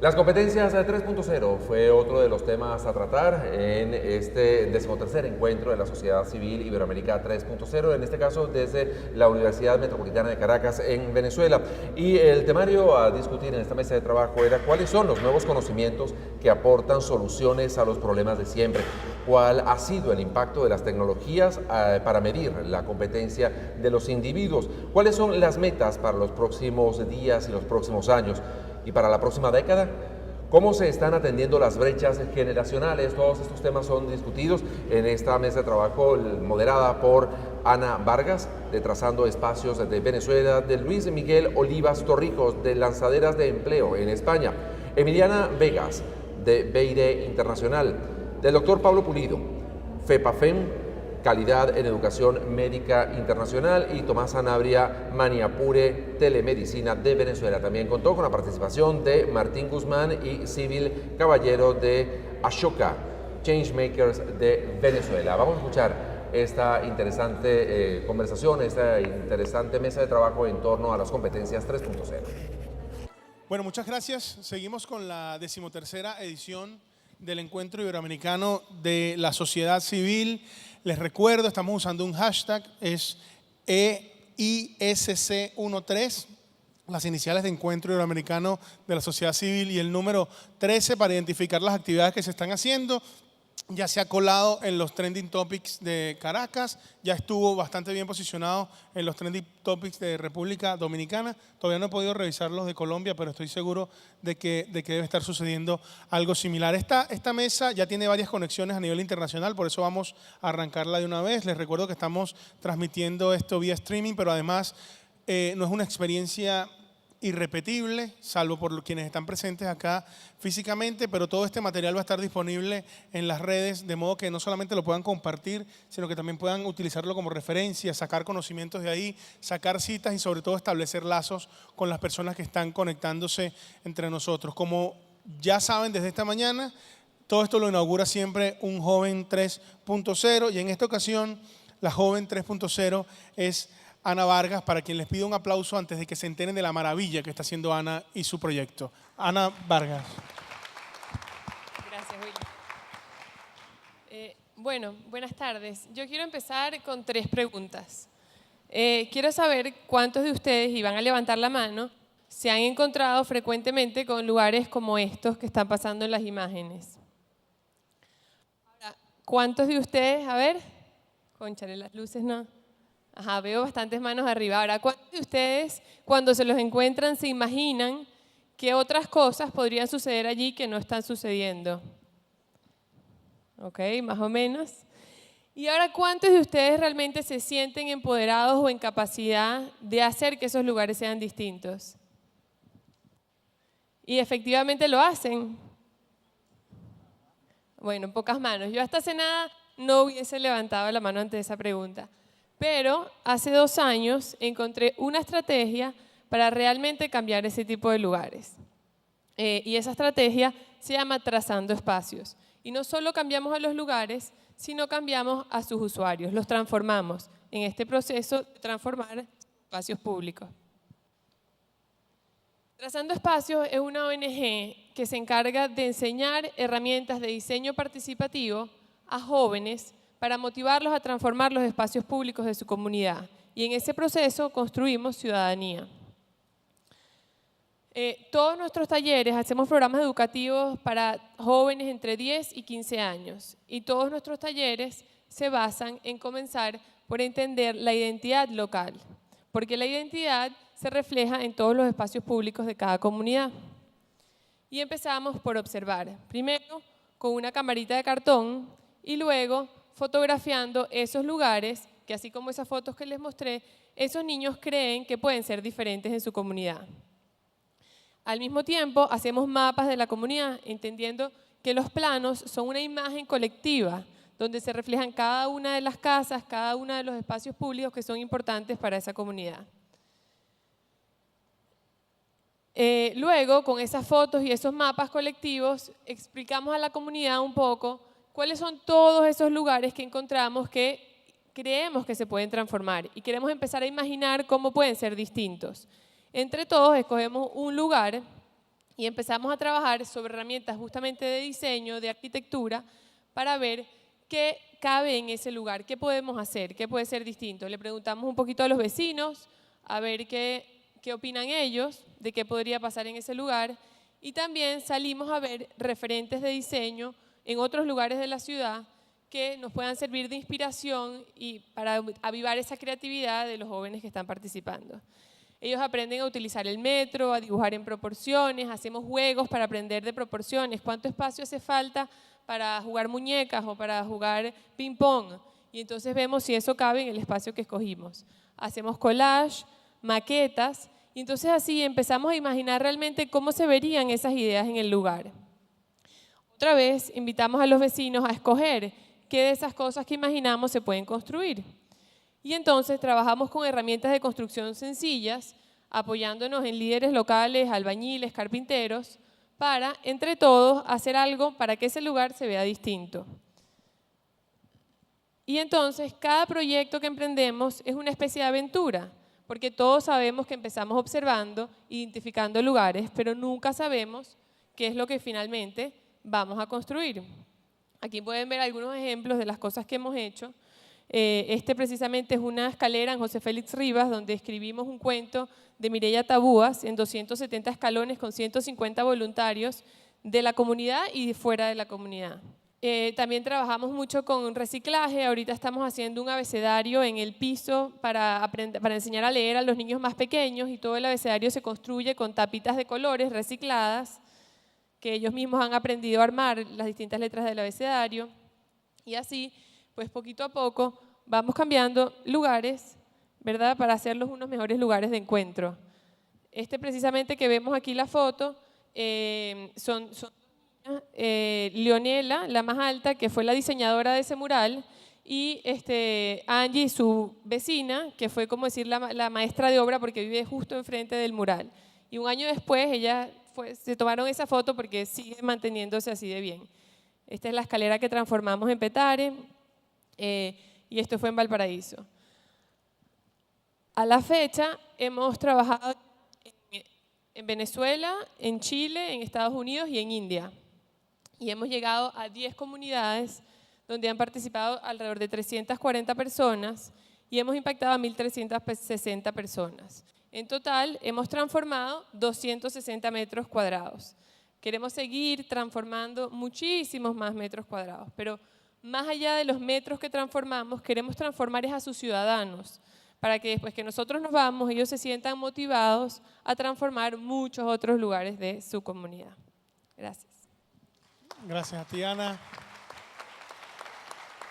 Las competencias 3.0 fue otro de los temas a tratar en este 13º encuentro de la Sociedad Civil Iberoamericana 3.0, en este caso desde la Universidad Metropolitana de Caracas en Venezuela. Y el temario a discutir en esta mesa de trabajo era cuáles son los nuevos conocimientos que aportan soluciones a los problemas de siempre, cuál ha sido el impacto de las tecnologías para medir la competencia de los individuos, cuáles son las metas para los próximos días y los próximos años. Y para la próxima década, ¿cómo se están atendiendo las brechas generacionales? Todos estos temas son discutidos en esta mesa de trabajo moderada por Ana Vargas, de Trazando Espacios de Venezuela, de Luis Miguel Olivas Torrijos, de Lanzaderas de Empleo en España, Emiliana Vegas, de Beire Internacional, del doctor Pablo Pulido, FEPAFEM, Calidad en Educación Médica Internacional, y Tomás Sanabria, Maniapure, Telemedicina de Venezuela. También contó con la participación de Martín Guzmán y Civil Caballero de Ashoka, Changemakers de Venezuela. Vamos a escuchar esta interesante conversación, esta interesante mesa de trabajo en torno a las competencias 3.0. Bueno, muchas gracias. Seguimos con la 13ª edición del Encuentro Iberoamericano de la Sociedad Civil. Les recuerdo, estamos usando un hashtag, es EISC13, las iniciales de Encuentro Iberoamericano de la Sociedad Civil, y el número 13 para identificar las actividades que se están haciendo. Ya se ha colado en los Trending Topics de Caracas, ya estuvo bastante bien posicionado en los Trending Topics de República Dominicana. Todavía no he podido revisar los de Colombia, pero estoy seguro de que debe estar sucediendo algo similar. Esta mesa ya tiene varias conexiones a nivel internacional, por eso vamos a arrancarla de una vez. Les recuerdo que estamos transmitiendo esto vía streaming, pero además no es una experiencia irrepetible, salvo por quienes están presentes acá físicamente, pero todo este material va a estar disponible en las redes, de modo que no solamente lo puedan compartir, sino que también puedan utilizarlo como referencia, sacar conocimientos de ahí, sacar citas y sobre todo establecer lazos con las personas que están conectándose entre nosotros. Como ya saben desde esta mañana, todo esto lo inaugura siempre un Joven 3.0, y en esta ocasión la Joven 3.0 es Ana Vargas, para quien les pido un aplauso antes de que se enteren de la maravilla que está haciendo Ana y su proyecto. Ana Vargas. Gracias, Willy. Bueno, buenas tardes. Yo quiero empezar con 3 preguntas. Quiero saber cuántos de ustedes, y van a levantar la mano, se han encontrado frecuentemente con lugares como estos que están pasando en las imágenes. Ahora, ¿cuántos de ustedes, a ver, cónchale, las luces no... Ajá, veo bastantes manos arriba. Ahora, ¿cuántos de ustedes, cuando se los encuentran, se imaginan qué otras cosas podrían suceder allí que no están sucediendo? Ok, más o menos. Y ahora, ¿cuántos de ustedes realmente se sienten empoderados o en capacidad de hacer que esos lugares sean distintos? Y efectivamente lo hacen. Bueno, pocas manos. Yo hasta hace nada no hubiese levantado la mano ante esa pregunta. Pero hace 2 años encontré una estrategia para realmente cambiar ese tipo de lugares. Y esa estrategia se llama Trazando Espacios. Y no solo cambiamos a los lugares, sino cambiamos a sus usuarios. Los transformamos en este proceso de transformar espacios públicos. Trazando Espacios es una ONG que se encarga de enseñar herramientas de diseño participativo a jóvenes para motivarlos a transformar los espacios públicos de su comunidad. Y en ese proceso construimos ciudadanía. Todos nuestros talleres hacemos programas educativos para jóvenes entre 10 y 15 años. Y todos nuestros talleres se basan en comenzar por entender la identidad local, porque la identidad se refleja en todos los espacios públicos de cada comunidad. Y empezamos por observar, primero con una camarita de cartón y luego fotografiando esos lugares que, así como esas fotos que les mostré, esos niños creen que pueden ser diferentes en su comunidad. Al mismo tiempo, hacemos mapas de la comunidad, entendiendo que los planos son una imagen colectiva, donde se reflejan cada una de las casas, cada uno de los espacios públicos que son importantes para esa comunidad. Luego, con esas fotos y esos mapas colectivos, explicamos a la comunidad un poco cuáles son todos esos lugares que encontramos que creemos que se pueden transformar y queremos empezar a imaginar cómo pueden ser distintos. Entre todos escogemos un lugar y empezamos a trabajar sobre herramientas justamente de diseño, de arquitectura, para ver qué cabe en ese lugar, qué podemos hacer, qué puede ser distinto. Le preguntamos un poquito a los vecinos, a ver qué opinan ellos de qué podría pasar en ese lugar, y también salimos a ver referentes de diseño en otros lugares de la ciudad que nos puedan servir de inspiración y para avivar esa creatividad de los jóvenes que están participando. Ellos aprenden a utilizar el metro, a dibujar en proporciones, hacemos juegos para aprender de proporciones, cuánto espacio hace falta para jugar muñecas o para jugar ping pong, y entonces vemos si eso cabe en el espacio que escogimos. Hacemos collage, maquetas, y entonces así empezamos a imaginar realmente cómo se verían esas ideas en el lugar. Otra vez invitamos a los vecinos a escoger qué de esas cosas que imaginamos se pueden construir. Y entonces trabajamos con herramientas de construcción sencillas, apoyándonos en líderes locales, albañiles, carpinteros, para, entre todos, hacer algo para que ese lugar se vea distinto. Y entonces, cada proyecto que emprendemos es una especie de aventura, porque todos sabemos que empezamos observando, identificando lugares, pero nunca sabemos qué es lo que finalmente vamos a construir. Aquí pueden ver algunos ejemplos de las cosas que hemos hecho. Este precisamente es una escalera en José Félix Rivas, donde escribimos un cuento de Mireya Tabúas en 270 escalones con 150 voluntarios de la comunidad y de fuera de la comunidad. También trabajamos mucho con reciclaje. Ahorita estamos haciendo un abecedario en el piso para enseñar a leer a los niños más pequeños, y todo el abecedario se construye con tapitas de colores recicladas que ellos mismos han aprendido a armar las distintas letras del abecedario, y así, pues poquito a poco, vamos cambiando lugares, ¿verdad?, para hacerlos unos mejores lugares de encuentro. Este precisamente que vemos aquí la foto, son Leonela, la más alta, que fue la diseñadora de ese mural, y Angie, su vecina, que fue como decir la maestra de obra, porque vive justo enfrente del mural. Y un año después se tomaron esa foto porque sigue manteniéndose así de bien. Esta es la escalera que transformamos en Petare, y esto fue en Valparaíso. A la fecha hemos trabajado en Venezuela, en Chile, en Estados Unidos y en India. Y hemos llegado a 10 comunidades donde han participado alrededor de 340 personas y hemos impactado a 1.360 personas. En total, hemos transformado 260 metros cuadrados. Queremos seguir transformando muchísimos más metros cuadrados, pero más allá de los metros que transformamos, queremos transformar a sus ciudadanos, para que después que nosotros nos vamos, ellos se sientan motivados a transformar muchos otros lugares de su comunidad. Gracias. Gracias a ti, Ana.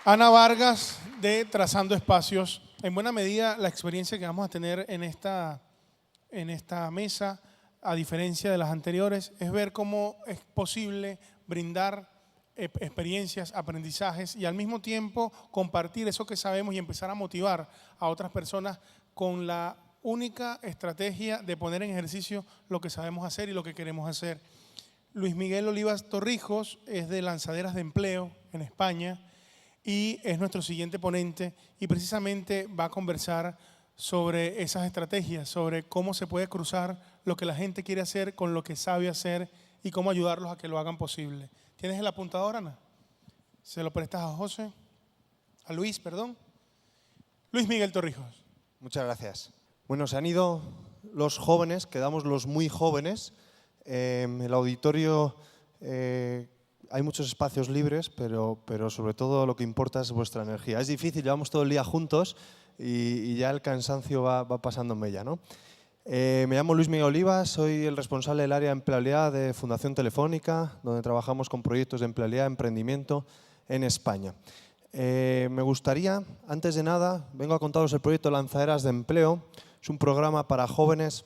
Ana Vargas, de Trazando Espacios. En buena medida, la experiencia que vamos a tener en esta mesa, a diferencia de las anteriores, es ver cómo es posible brindar experiencias, aprendizajes y al mismo tiempo compartir eso que sabemos y empezar a motivar a otras personas con la única estrategia de poner en ejercicio lo que sabemos hacer y lo que queremos hacer. Luis Miguel Olivas Torrijos es de Lanzaderas de Empleo en España y es nuestro siguiente ponente, y precisamente va a conversar sobre esas estrategias, sobre cómo se puede cruzar lo que la gente quiere hacer con lo que sabe hacer y cómo ayudarlos a que lo hagan posible. ¿Tienes el apuntador, Ana? ¿Se lo prestas a José? A Luis, perdón. Luis Miguel Torrijos. Muchas gracias. Bueno, se han ido los jóvenes, quedamos los muy jóvenes. El auditorio, hay muchos espacios libres, pero sobre todo lo que importa es vuestra energía. Es difícil, llevamos todo el día juntos y ya el cansancio va pasándome ya, ¿no? Me llamo Luis Miguel Olivas, soy el responsable del área de empleabilidad de Fundación Telefónica, donde trabajamos con proyectos de empleabilidad y emprendimiento en España. Me gustaría, antes de nada, vengo a contaros el proyecto Lanzaderas de Empleo. Es un programa para jóvenes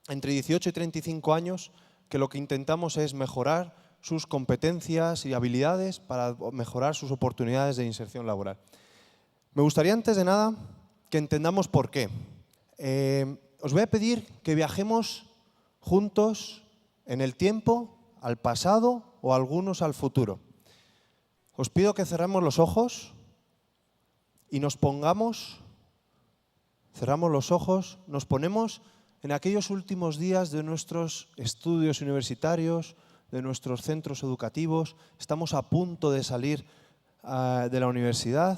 entre 18 y 35 años que lo que intentamos es mejorar sus competencias y habilidades para mejorar sus oportunidades de inserción laboral. Me gustaría, antes de nada, que entendamos por qué. Os voy a pedir que viajemos juntos en el tiempo, al pasado o algunos al futuro. Os pido que cerremos los ojos y nos pongamos, cerramos los ojos, nos ponemos en aquellos últimos días de nuestros estudios universitarios, de nuestros centros educativos, estamos a punto de salir de la universidad,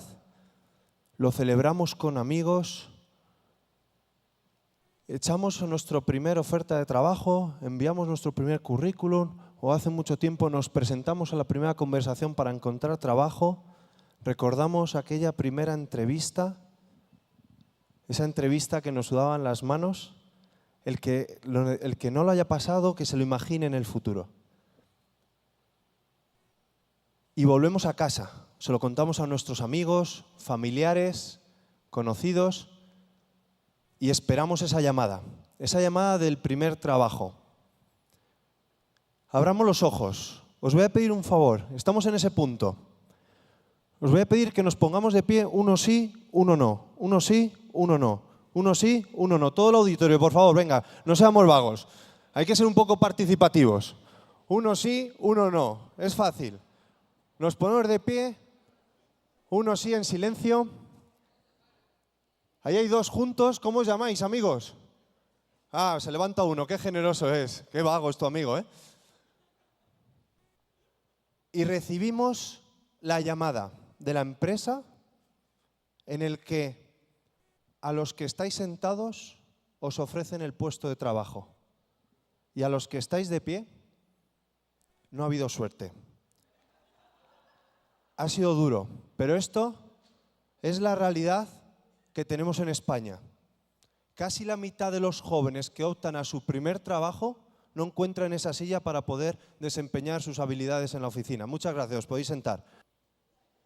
lo celebramos con amigos, echamos nuestra primera oferta de trabajo, enviamos nuestro primer currículum o hace mucho tiempo nos presentamos a la primera conversación para encontrar trabajo, recordamos aquella primera entrevista, esa entrevista que nos sudaban las manos, el que no lo haya pasado, que se lo imagine en el futuro. Y volvemos a casa, se lo contamos a nuestros amigos, familiares, conocidos y esperamos esa llamada del primer trabajo. Abramos los ojos, os voy a pedir un favor, estamos en ese punto. Os voy a pedir que nos pongamos de pie, uno sí, uno no, uno sí, uno no, uno sí, uno no. Todo el auditorio, por favor, venga, no seamos vagos, hay que ser un poco participativos. Uno sí, uno no, es fácil. Nos ponemos de pie, uno sí en silencio. Ahí hay dos juntos, ¿cómo os llamáis, amigos? Ah, se levanta uno, qué generoso es, qué vago es tu amigo, ¿eh? Y recibimos la llamada de la empresa en el que a los que estáis sentados os ofrecen el puesto de trabajo y a los que estáis de pie no ha habido suerte. Ha sido duro, pero esto es la realidad que tenemos en España. Casi la mitad de los jóvenes que optan a su primer trabajo no encuentran esa silla para poder desempeñar sus habilidades en la oficina. Muchas gracias, os podéis sentar.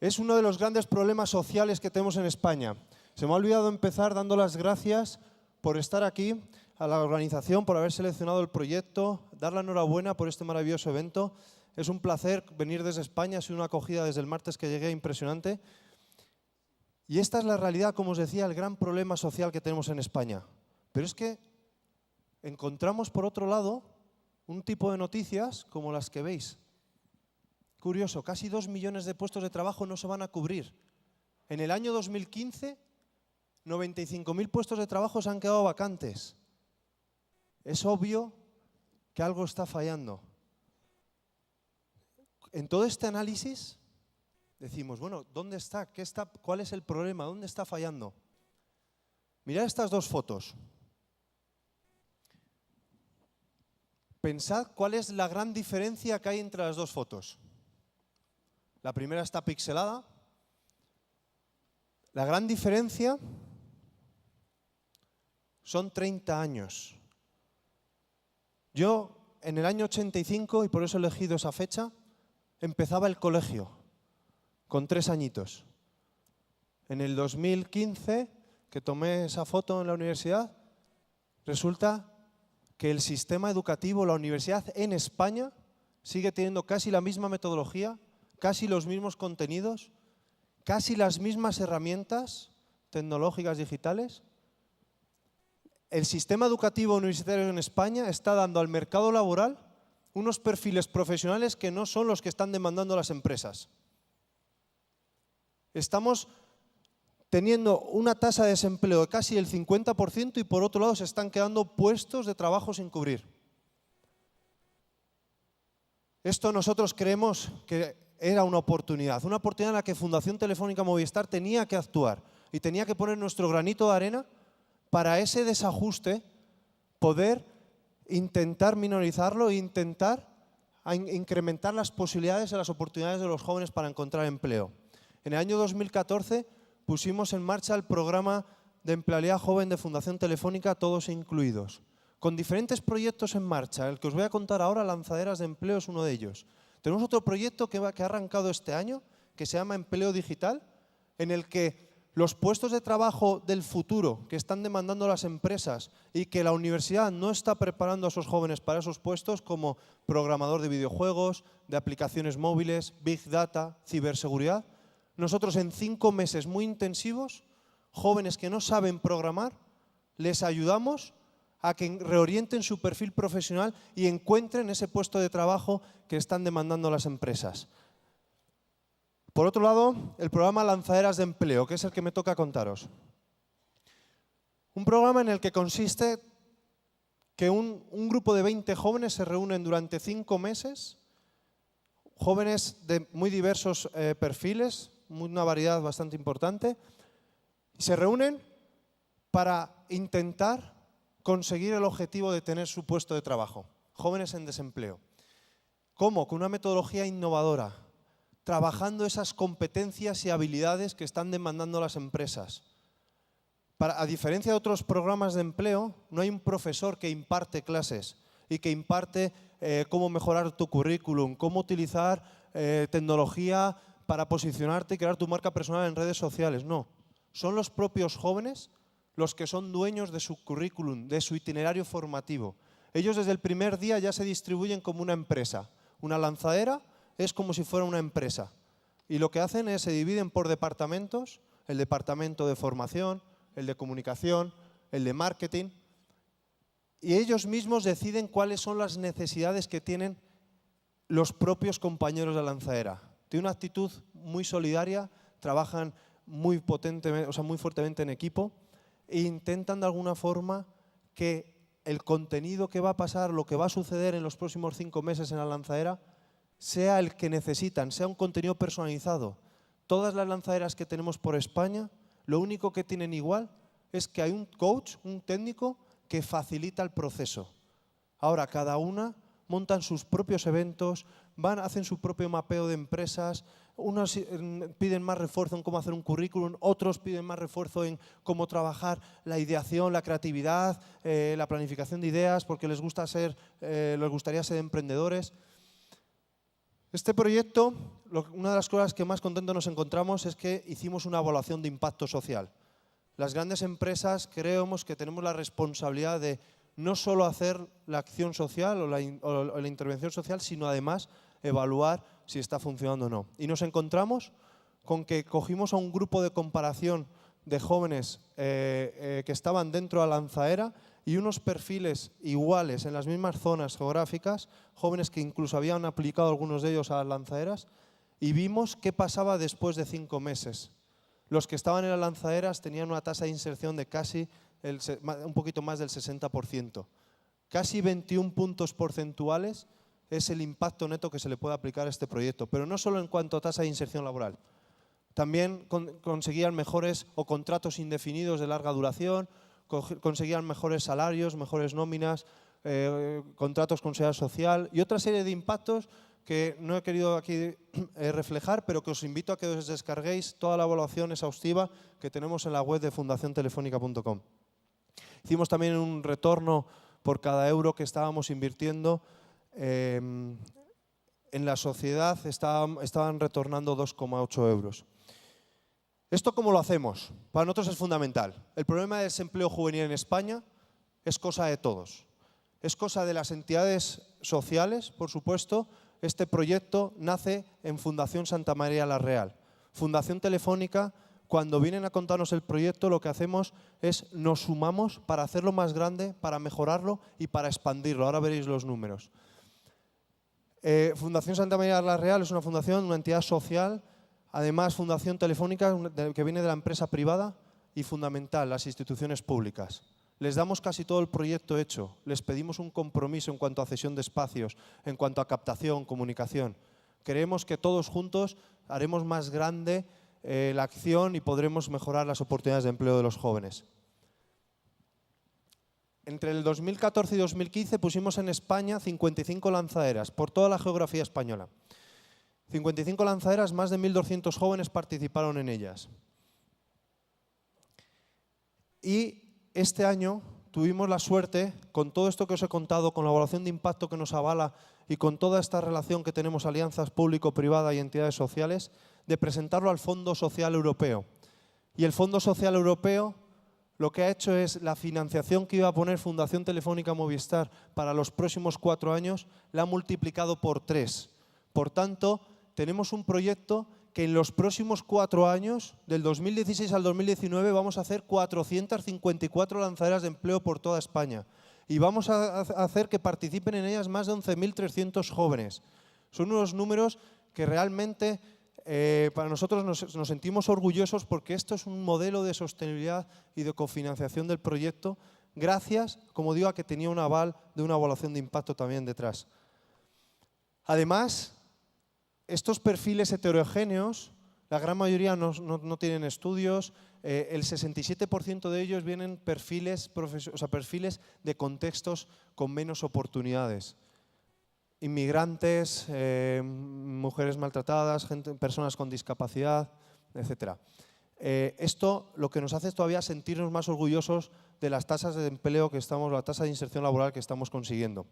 Es uno de los grandes problemas sociales que tenemos en España. Se me ha olvidado empezar dando las gracias por estar aquí, a la organización, por haber seleccionado el proyecto, dar la enhorabuena por este maravilloso evento. Es un placer venir desde España, ha sido una acogida desde el martes que llegué impresionante. Y esta es la realidad, como os decía, el gran problema social que tenemos en España. Pero es que encontramos, por otro lado, un tipo de noticias como las que veis. Curioso, casi 2 millones de puestos de trabajo no se van a cubrir. En el año 2015, 95.000 puestos de trabajo se han quedado vacantes. Es obvio que algo está fallando. En todo este análisis decimos, bueno, ¿dónde está? ¿Cuál es el problema? ¿Dónde está fallando? Mirad estas dos fotos. Pensad cuál es la gran diferencia que hay entre las dos fotos. La primera está pixelada. La gran diferencia son 30 años. Yo, en el año 85, y por eso he elegido esa fecha, empezaba el colegio, con 3 añitos. En el 2015, que tomé esa foto en la universidad, resulta que el sistema educativo, la universidad en España, sigue teniendo casi la misma metodología, casi los mismos contenidos, casi las mismas herramientas tecnológicas digitales. El sistema educativo universitario en España está dando al mercado laboral unos perfiles profesionales que no son los que están demandando las empresas. Estamos teniendo una tasa de desempleo de casi el 50% y por otro lado se están quedando puestos de trabajo sin cubrir. Esto nosotros creemos que era una oportunidad en la que Fundación Telefónica Movistar tenía que actuar y tenía que poner nuestro granito de arena para ese desajuste poder intentar minorizarlo e intentar incrementar las posibilidades y las oportunidades de los jóvenes para encontrar empleo. En el año 2014 pusimos en marcha el programa de empleabilidad joven de Fundación Telefónica, Todos Incluidos, con diferentes proyectos en marcha. El que os voy a contar ahora, Lanzaderas de Empleo, es uno de ellos. Tenemos otro proyecto que ha arrancado este año, que se llama Empleo Digital, en el que los puestos de trabajo del futuro que están demandando las empresas y que la universidad no está preparando a esos jóvenes para esos puestos, como programador de videojuegos, de aplicaciones móviles, Big Data, ciberseguridad, nosotros en 5 meses muy intensivos, jóvenes que no saben programar, les ayudamos a que reorienten su perfil profesional y encuentren ese puesto de trabajo que están demandando las empresas. Por otro lado, el programa Lanzaderas de Empleo, que es el que me toca contaros. Un programa en el que consiste que un grupo de 20 jóvenes se reúnen durante 5 meses, jóvenes de muy diversos perfiles, una variedad bastante importante, se reúnen para intentar conseguir el objetivo de tener su puesto de trabajo. Jóvenes en desempleo. ¿Cómo? Con una metodología innovadora, trabajando esas competencias y habilidades que están demandando las empresas. A diferencia de otros programas de empleo, no hay un profesor que imparte clases y que imparte cómo mejorar tu currículum, cómo utilizar tecnología para posicionarte y crear tu marca personal en redes sociales. No, son los propios jóvenes los que son dueños de su currículum, de su itinerario formativo. Ellos desde el primer día ya se distribuyen como una empresa. Una lanzadera es como si fuera una empresa. Y lo que hacen es se dividen por departamentos, el departamento de formación, el de comunicación, el de marketing, y ellos mismos deciden cuáles son las necesidades que tienen los propios compañeros de la lanzadera. Tienen una actitud muy solidaria, trabajan muy potentemente, o sea, muy fuertemente en equipo e intentan de alguna forma que el contenido que va a pasar, lo que va a suceder en los próximos 5 meses en la lanzadera, sea el que necesitan, sea un contenido personalizado. Todas las lanzaderas que tenemos por España, lo único que tienen igual es que hay un coach, un técnico, que facilita el proceso. Ahora, cada una montan sus propios eventos, hacen su propio mapeo de empresas, unos piden más refuerzo en cómo hacer un currículum, otros piden más refuerzo en cómo trabajar la ideación, la creatividad, la planificación de ideas, porque les gustaría ser emprendedores. Este proyecto, una de las cosas que más contentos nos encontramos es que hicimos una evaluación de impacto social. Las grandes empresas creemos que tenemos la responsabilidad de no solo hacer la acción social o la intervención social, sino además evaluar si está funcionando o no. Y nos encontramos con que cogimos a un grupo de comparación de jóvenes que estaban dentro de la lanzadera y unos perfiles iguales en las mismas zonas geográficas, jóvenes que incluso habían aplicado algunos de ellos a las lanzaderas, y vimos qué pasaba después de 5 meses. Los que estaban en las lanzaderas tenían una tasa de inserción de casi un poquito más del 60%. Casi 21 puntos porcentuales es el impacto neto que se le puede aplicar a este proyecto, pero no solo en cuanto a tasa de inserción laboral. También conseguían mejores o contratos indefinidos de larga duración, conseguían mejores salarios, mejores nóminas, contratos con seguridad social y otra serie de impactos que no he querido aquí reflejar, pero que os invito a que os descarguéis toda la evaluación exhaustiva que tenemos en la web de fundaciontelefónica.com. Hicimos también un retorno por cada euro que estábamos invirtiendo. En la sociedad estaban retornando 2,8 euros. ¿Esto cómo lo hacemos? Para nosotros es fundamental. El problema del desempleo juvenil en España es cosa de todos. Es cosa de las entidades sociales, por supuesto. Este proyecto nace en Fundación Santa María la Real. Fundación Telefónica, cuando vienen a contarnos el proyecto, lo que hacemos es nos sumamos para hacerlo más grande, para mejorarlo y para expandirlo. Ahora veréis los números. Fundación Santa María la Real es una fundación, una entidad social. Además, Fundación Telefónica, que viene de la empresa privada, y fundamental, las instituciones públicas. Les damos casi todo el proyecto hecho, les pedimos un compromiso en cuanto a cesión de espacios, en cuanto a captación, comunicación. Creemos que todos juntos haremos más grande la acción y podremos mejorar las oportunidades de empleo de los jóvenes. Entre el 2014 y 2015 pusimos en España 55 lanzaderas por toda la geografía española. 55 lanzaderas, más de 1.200 jóvenes participaron en ellas. Y este año tuvimos la suerte, con todo esto que os he contado, con la evaluación de impacto que nos avala y con toda esta relación que tenemos, alianzas público-privada y entidades sociales, de presentarlo al Fondo Social Europeo. Y el Fondo Social Europeo lo que ha hecho es la financiación que iba a poner Fundación Telefónica Movistar para los próximos 4 años, la ha multiplicado por 3. Por tanto, tenemos un proyecto que en los próximos 4 años, del 2016 al 2019, vamos a hacer 454 lanzaderas de empleo por toda España. Y vamos a hacer que participen en ellas más de 11.300 jóvenes. Son unos números que realmente para nosotros nos sentimos orgullosos porque esto es un modelo de sostenibilidad y de cofinanciación del proyecto gracias, como digo, a que tenía un aval de una evaluación de impacto también detrás. Además, estos perfiles heterogéneos, la gran mayoría no tienen estudios, el 67% de ellos vienen perfiles de contextos con menos oportunidades. Inmigrantes, mujeres maltratadas, personas con discapacidad, etc. Esto lo que nos hace todavía sentirnos más orgullosos de las tasas de empleo la tasa de inserción laboral que estamos consiguiendo.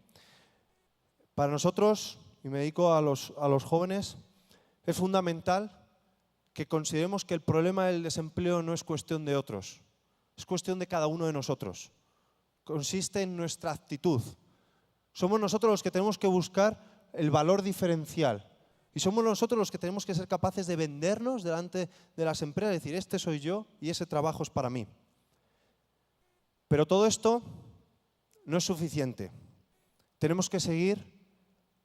Para nosotros, y me dedico a los jóvenes, es fundamental que consideremos que el problema del desempleo no es cuestión de otros, es cuestión de cada uno de nosotros. Consiste en nuestra actitud. Somos nosotros los que tenemos que buscar el valor diferencial y somos nosotros los que tenemos que ser capaces de vendernos delante de las empresas, decir, este soy yo y ese trabajo es para mí. Pero todo esto no es suficiente. Tenemos que seguir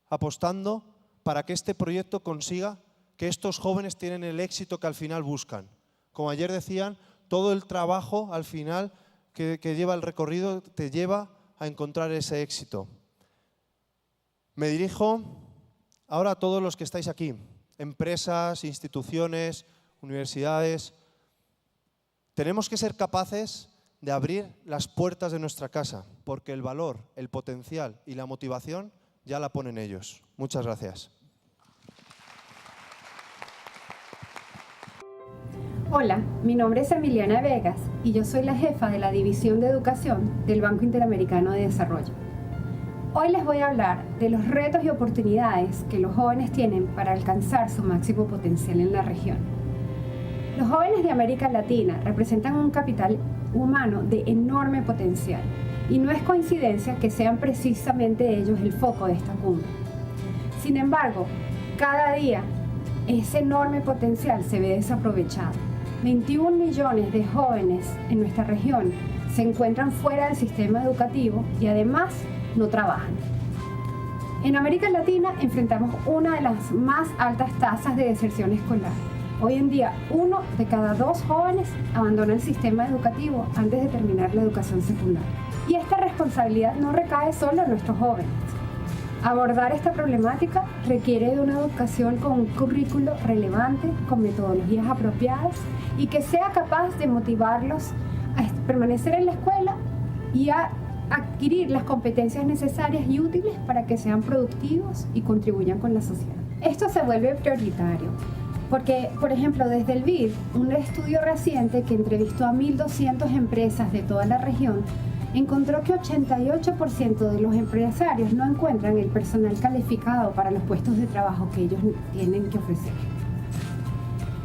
apostando para que este proyecto consiga que estos jóvenes tienen el éxito que al final buscan. Como ayer decían, todo el trabajo al final que lleva el recorrido te lleva a encontrar ese éxito. Me dirijo ahora a todos los que estáis aquí, empresas, instituciones, universidades. Tenemos que ser capaces de abrir las puertas de nuestra casa, porque el valor, el potencial y la motivación ya la ponen ellos. Muchas gracias. Hola, mi nombre es Emiliana Vegas y yo soy la jefa de la División de Educación del Banco Interamericano de Desarrollo. Hoy les voy a hablar de los retos y oportunidades que los jóvenes tienen para alcanzar su máximo potencial en la región. Los jóvenes de América Latina representan un capital humano de enorme potencial y no es coincidencia que sean precisamente ellos el foco de esta cumbre. Sin embargo, cada día ese enorme potencial se ve desaprovechado. 21 millones de jóvenes en nuestra región se encuentran fuera del sistema educativo y además no trabajan. En América Latina enfrentamos una de las más altas tasas de deserción escolar. Hoy en día, 1 de cada 2 jóvenes abandona el sistema educativo antes de terminar la educación secundaria. Y esta responsabilidad no recae solo en nuestros jóvenes. Abordar esta problemática requiere de una educación con un currículo relevante, con metodologías apropiadas y que sea capaz de motivarlos a permanecer en la escuela y a adquirir las competencias necesarias y útiles para que sean productivos y contribuyan con la sociedad. Esto se vuelve prioritario porque, por ejemplo, desde el BID, un estudio reciente que entrevistó a 1.200 empresas de toda la región encontró que 88% de los empresarios no encuentran el personal calificado para los puestos de trabajo que ellos tienen que ofrecer.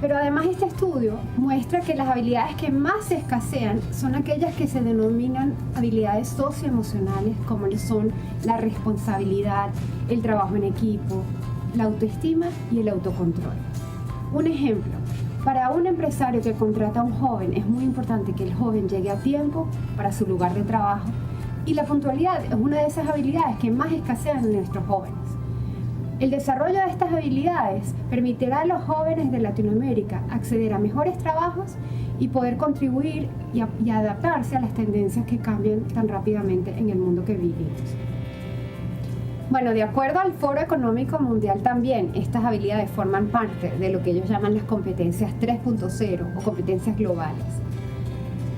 Pero además este estudio muestra que las habilidades que más se escasean son aquellas que se denominan habilidades socioemocionales, como lo son la responsabilidad, el trabajo en equipo, la autoestima y el autocontrol. Un ejemplo. Para un empresario que contrata a un joven es muy importante que el joven llegue a tiempo para su lugar de trabajo y la puntualidad es una de esas habilidades que más escasean en nuestros jóvenes. El desarrollo de estas habilidades permitirá a los jóvenes de Latinoamérica acceder a mejores trabajos y poder contribuir y adaptarse a las tendencias que cambian tan rápidamente en el mundo que vivimos. Bueno, de acuerdo al Foro Económico Mundial también, estas habilidades forman parte de lo que ellos llaman las competencias 3.0 o competencias globales.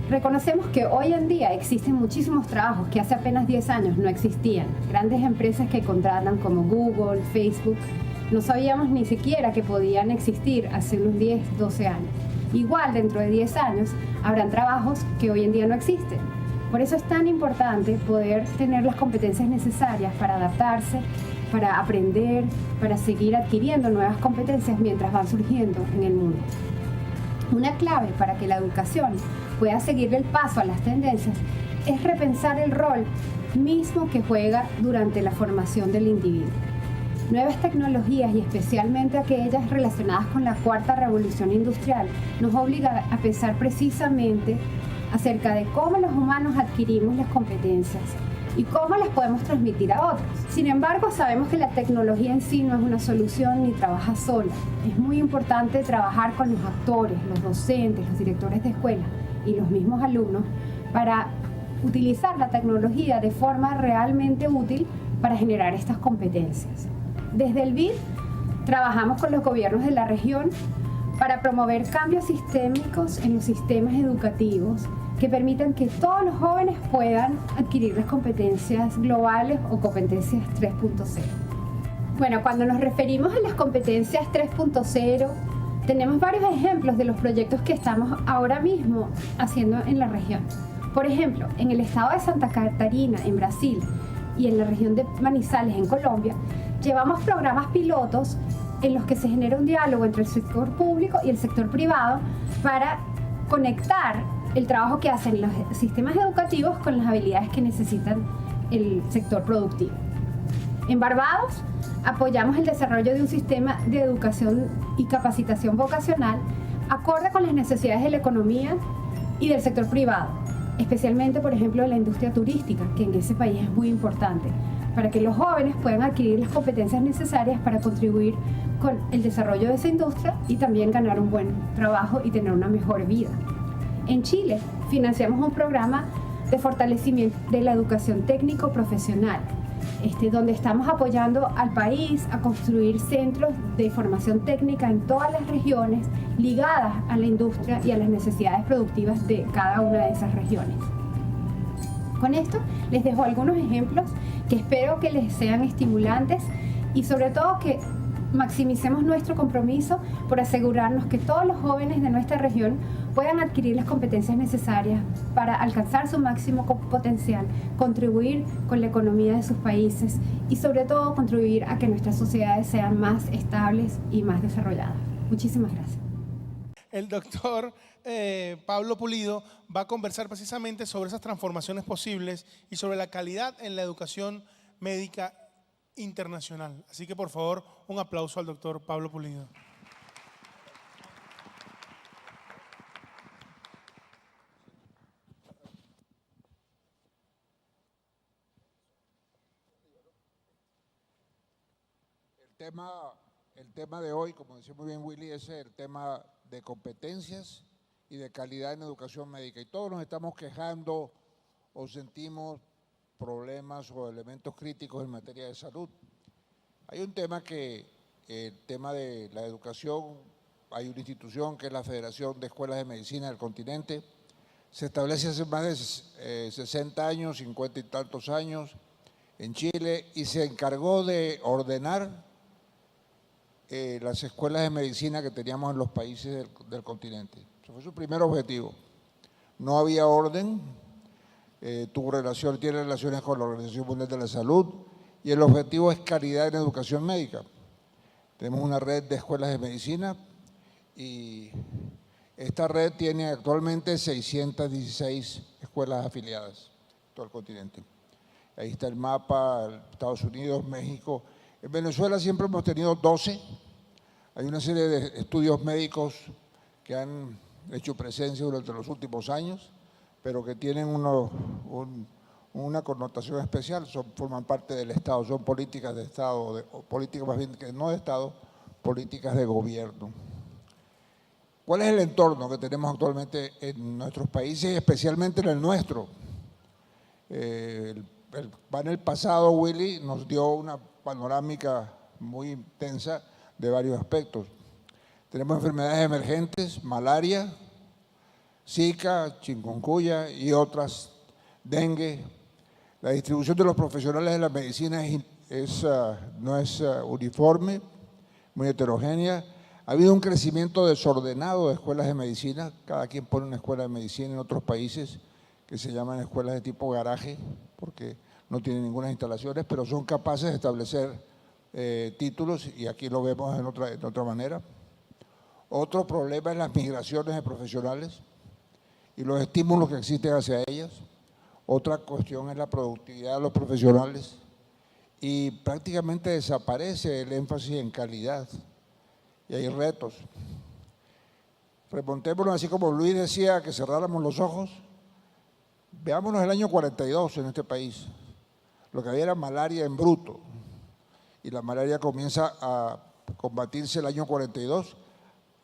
Reconocemos que hoy en día existen muchísimos trabajos que hace apenas 10 años no existían. Grandes empresas que contratan como Google, Facebook, no sabíamos ni siquiera que podían existir hace unos 10, 12 años. Igual dentro de 10 años habrán trabajos que hoy en día no existen. Por eso es tan importante poder tener las competencias necesarias para adaptarse, para aprender, para seguir adquiriendo nuevas competencias mientras van surgiendo en el mundo. Una clave para que la educación pueda seguirle el paso a las tendencias es repensar el rol mismo que juega durante la formación del individuo. Nuevas tecnologías y especialmente aquellas relacionadas con la cuarta revolución industrial nos obligan a pensar precisamente acerca de cómo los humanos adquirimos las competencias y cómo las podemos transmitir a otros. Sin embargo, sabemos que la tecnología en sí no es una solución ni trabaja sola. Es muy importante trabajar con los actores, los docentes, los directores de escuela y los mismos alumnos para utilizar la tecnología de forma realmente útil para generar estas competencias. Desde el BID trabajamos con los gobiernos de la región para promover cambios sistémicos en los sistemas educativos que permitan que todos los jóvenes puedan adquirir las competencias globales o competencias 3.0. Bueno, cuando nos referimos a las competencias 3.0, tenemos varios ejemplos de los proyectos que estamos ahora mismo haciendo en la región. Por ejemplo, en el estado de Santa Catarina, en Brasil, y en la región de Manizales, en Colombia, llevamos programas pilotos en los que se genera un diálogo entre el sector público y el sector privado para conectar el trabajo que hacen los sistemas educativos con las habilidades que necesitan el sector productivo. En Barbados, apoyamos el desarrollo de un sistema de educación y capacitación vocacional acorde con las necesidades de la economía y del sector privado, especialmente, por ejemplo, de la industria turística, que en ese país es muy importante, para que los jóvenes puedan adquirir las competencias necesarias para contribuir con el desarrollo de esa industria y también ganar un buen trabajo y tener una mejor vida. En Chile, financiamos un programa de fortalecimiento de la educación técnico-profesional, donde estamos apoyando al país a construir centros de formación técnica en todas las regiones ligadas a la industria y a las necesidades productivas de cada una de esas regiones. Con esto les dejo algunos ejemplos que espero que les sean estimulantes y sobre todo que maximicemos nuestro compromiso por asegurarnos que todos los jóvenes de nuestra región puedan adquirir las competencias necesarias para alcanzar su máximo potencial, contribuir con la economía de sus países y sobre todo contribuir a que nuestras sociedades sean más estables y más desarrolladas. Muchísimas gracias. El doctor Pablo Pulido va a conversar precisamente sobre esas transformaciones posibles y sobre la calidad en la educación médica internacional. Así que, por favor, un aplauso al doctor Pablo Pulido. El tema de hoy, como decía muy bien Willy, es el tema de competencias y de calidad en educación médica. Y todos nos estamos quejando o sentimos problemas o elementos críticos en materia de salud. Hay un tema el tema de la educación, hay una institución que es la Federación de Escuelas de Medicina del Continente, se establece hace más de 60 años, 50 y tantos años en Chile y se encargó de ordenar las escuelas de medicina que teníamos en los países del continente. Ese fue su primer objetivo. No había orden, tiene relaciones con la Organización Mundial de la Salud y el objetivo es calidad en educación médica. Tenemos una red de escuelas de medicina y esta red tiene actualmente 616 escuelas afiliadas en todo el continente. Ahí está el mapa, Estados Unidos, México. En Venezuela siempre hemos tenido 12. Hay una serie de estudios médicos que han hecho presencia durante los últimos años, pero que tienen una connotación especial, forman parte del Estado, son políticas de Estado, o políticas más bien que no de Estado, políticas de gobierno. ¿Cuál es el entorno que tenemos actualmente en nuestros países y especialmente en el nuestro? El panel pasado, Willy, nos dio una panorámica muy intensa de varios aspectos. Tenemos enfermedades emergentes, malaria, Zika, chikungunya y otras, dengue. La distribución de los profesionales de la medicina no es uniforme, muy heterogénea. Ha habido un crecimiento desordenado de escuelas de medicina, cada quien pone una escuela de medicina en otros países que se llaman escuelas de tipo garaje, porque no tienen ninguna instalaciones, pero son capaces de establecer títulos y aquí lo vemos de otra manera. Otro problema es las migraciones de profesionales y los estímulos que existen hacia ellas. Otra cuestión es la productividad de los profesionales y prácticamente desaparece el énfasis en calidad y hay retos. Remontémonos, así como Luis decía, que cerráramos los ojos. Veámonos el año 42 en este país. Lo que había era malaria en bruto y la malaria comienza a combatirse el año 42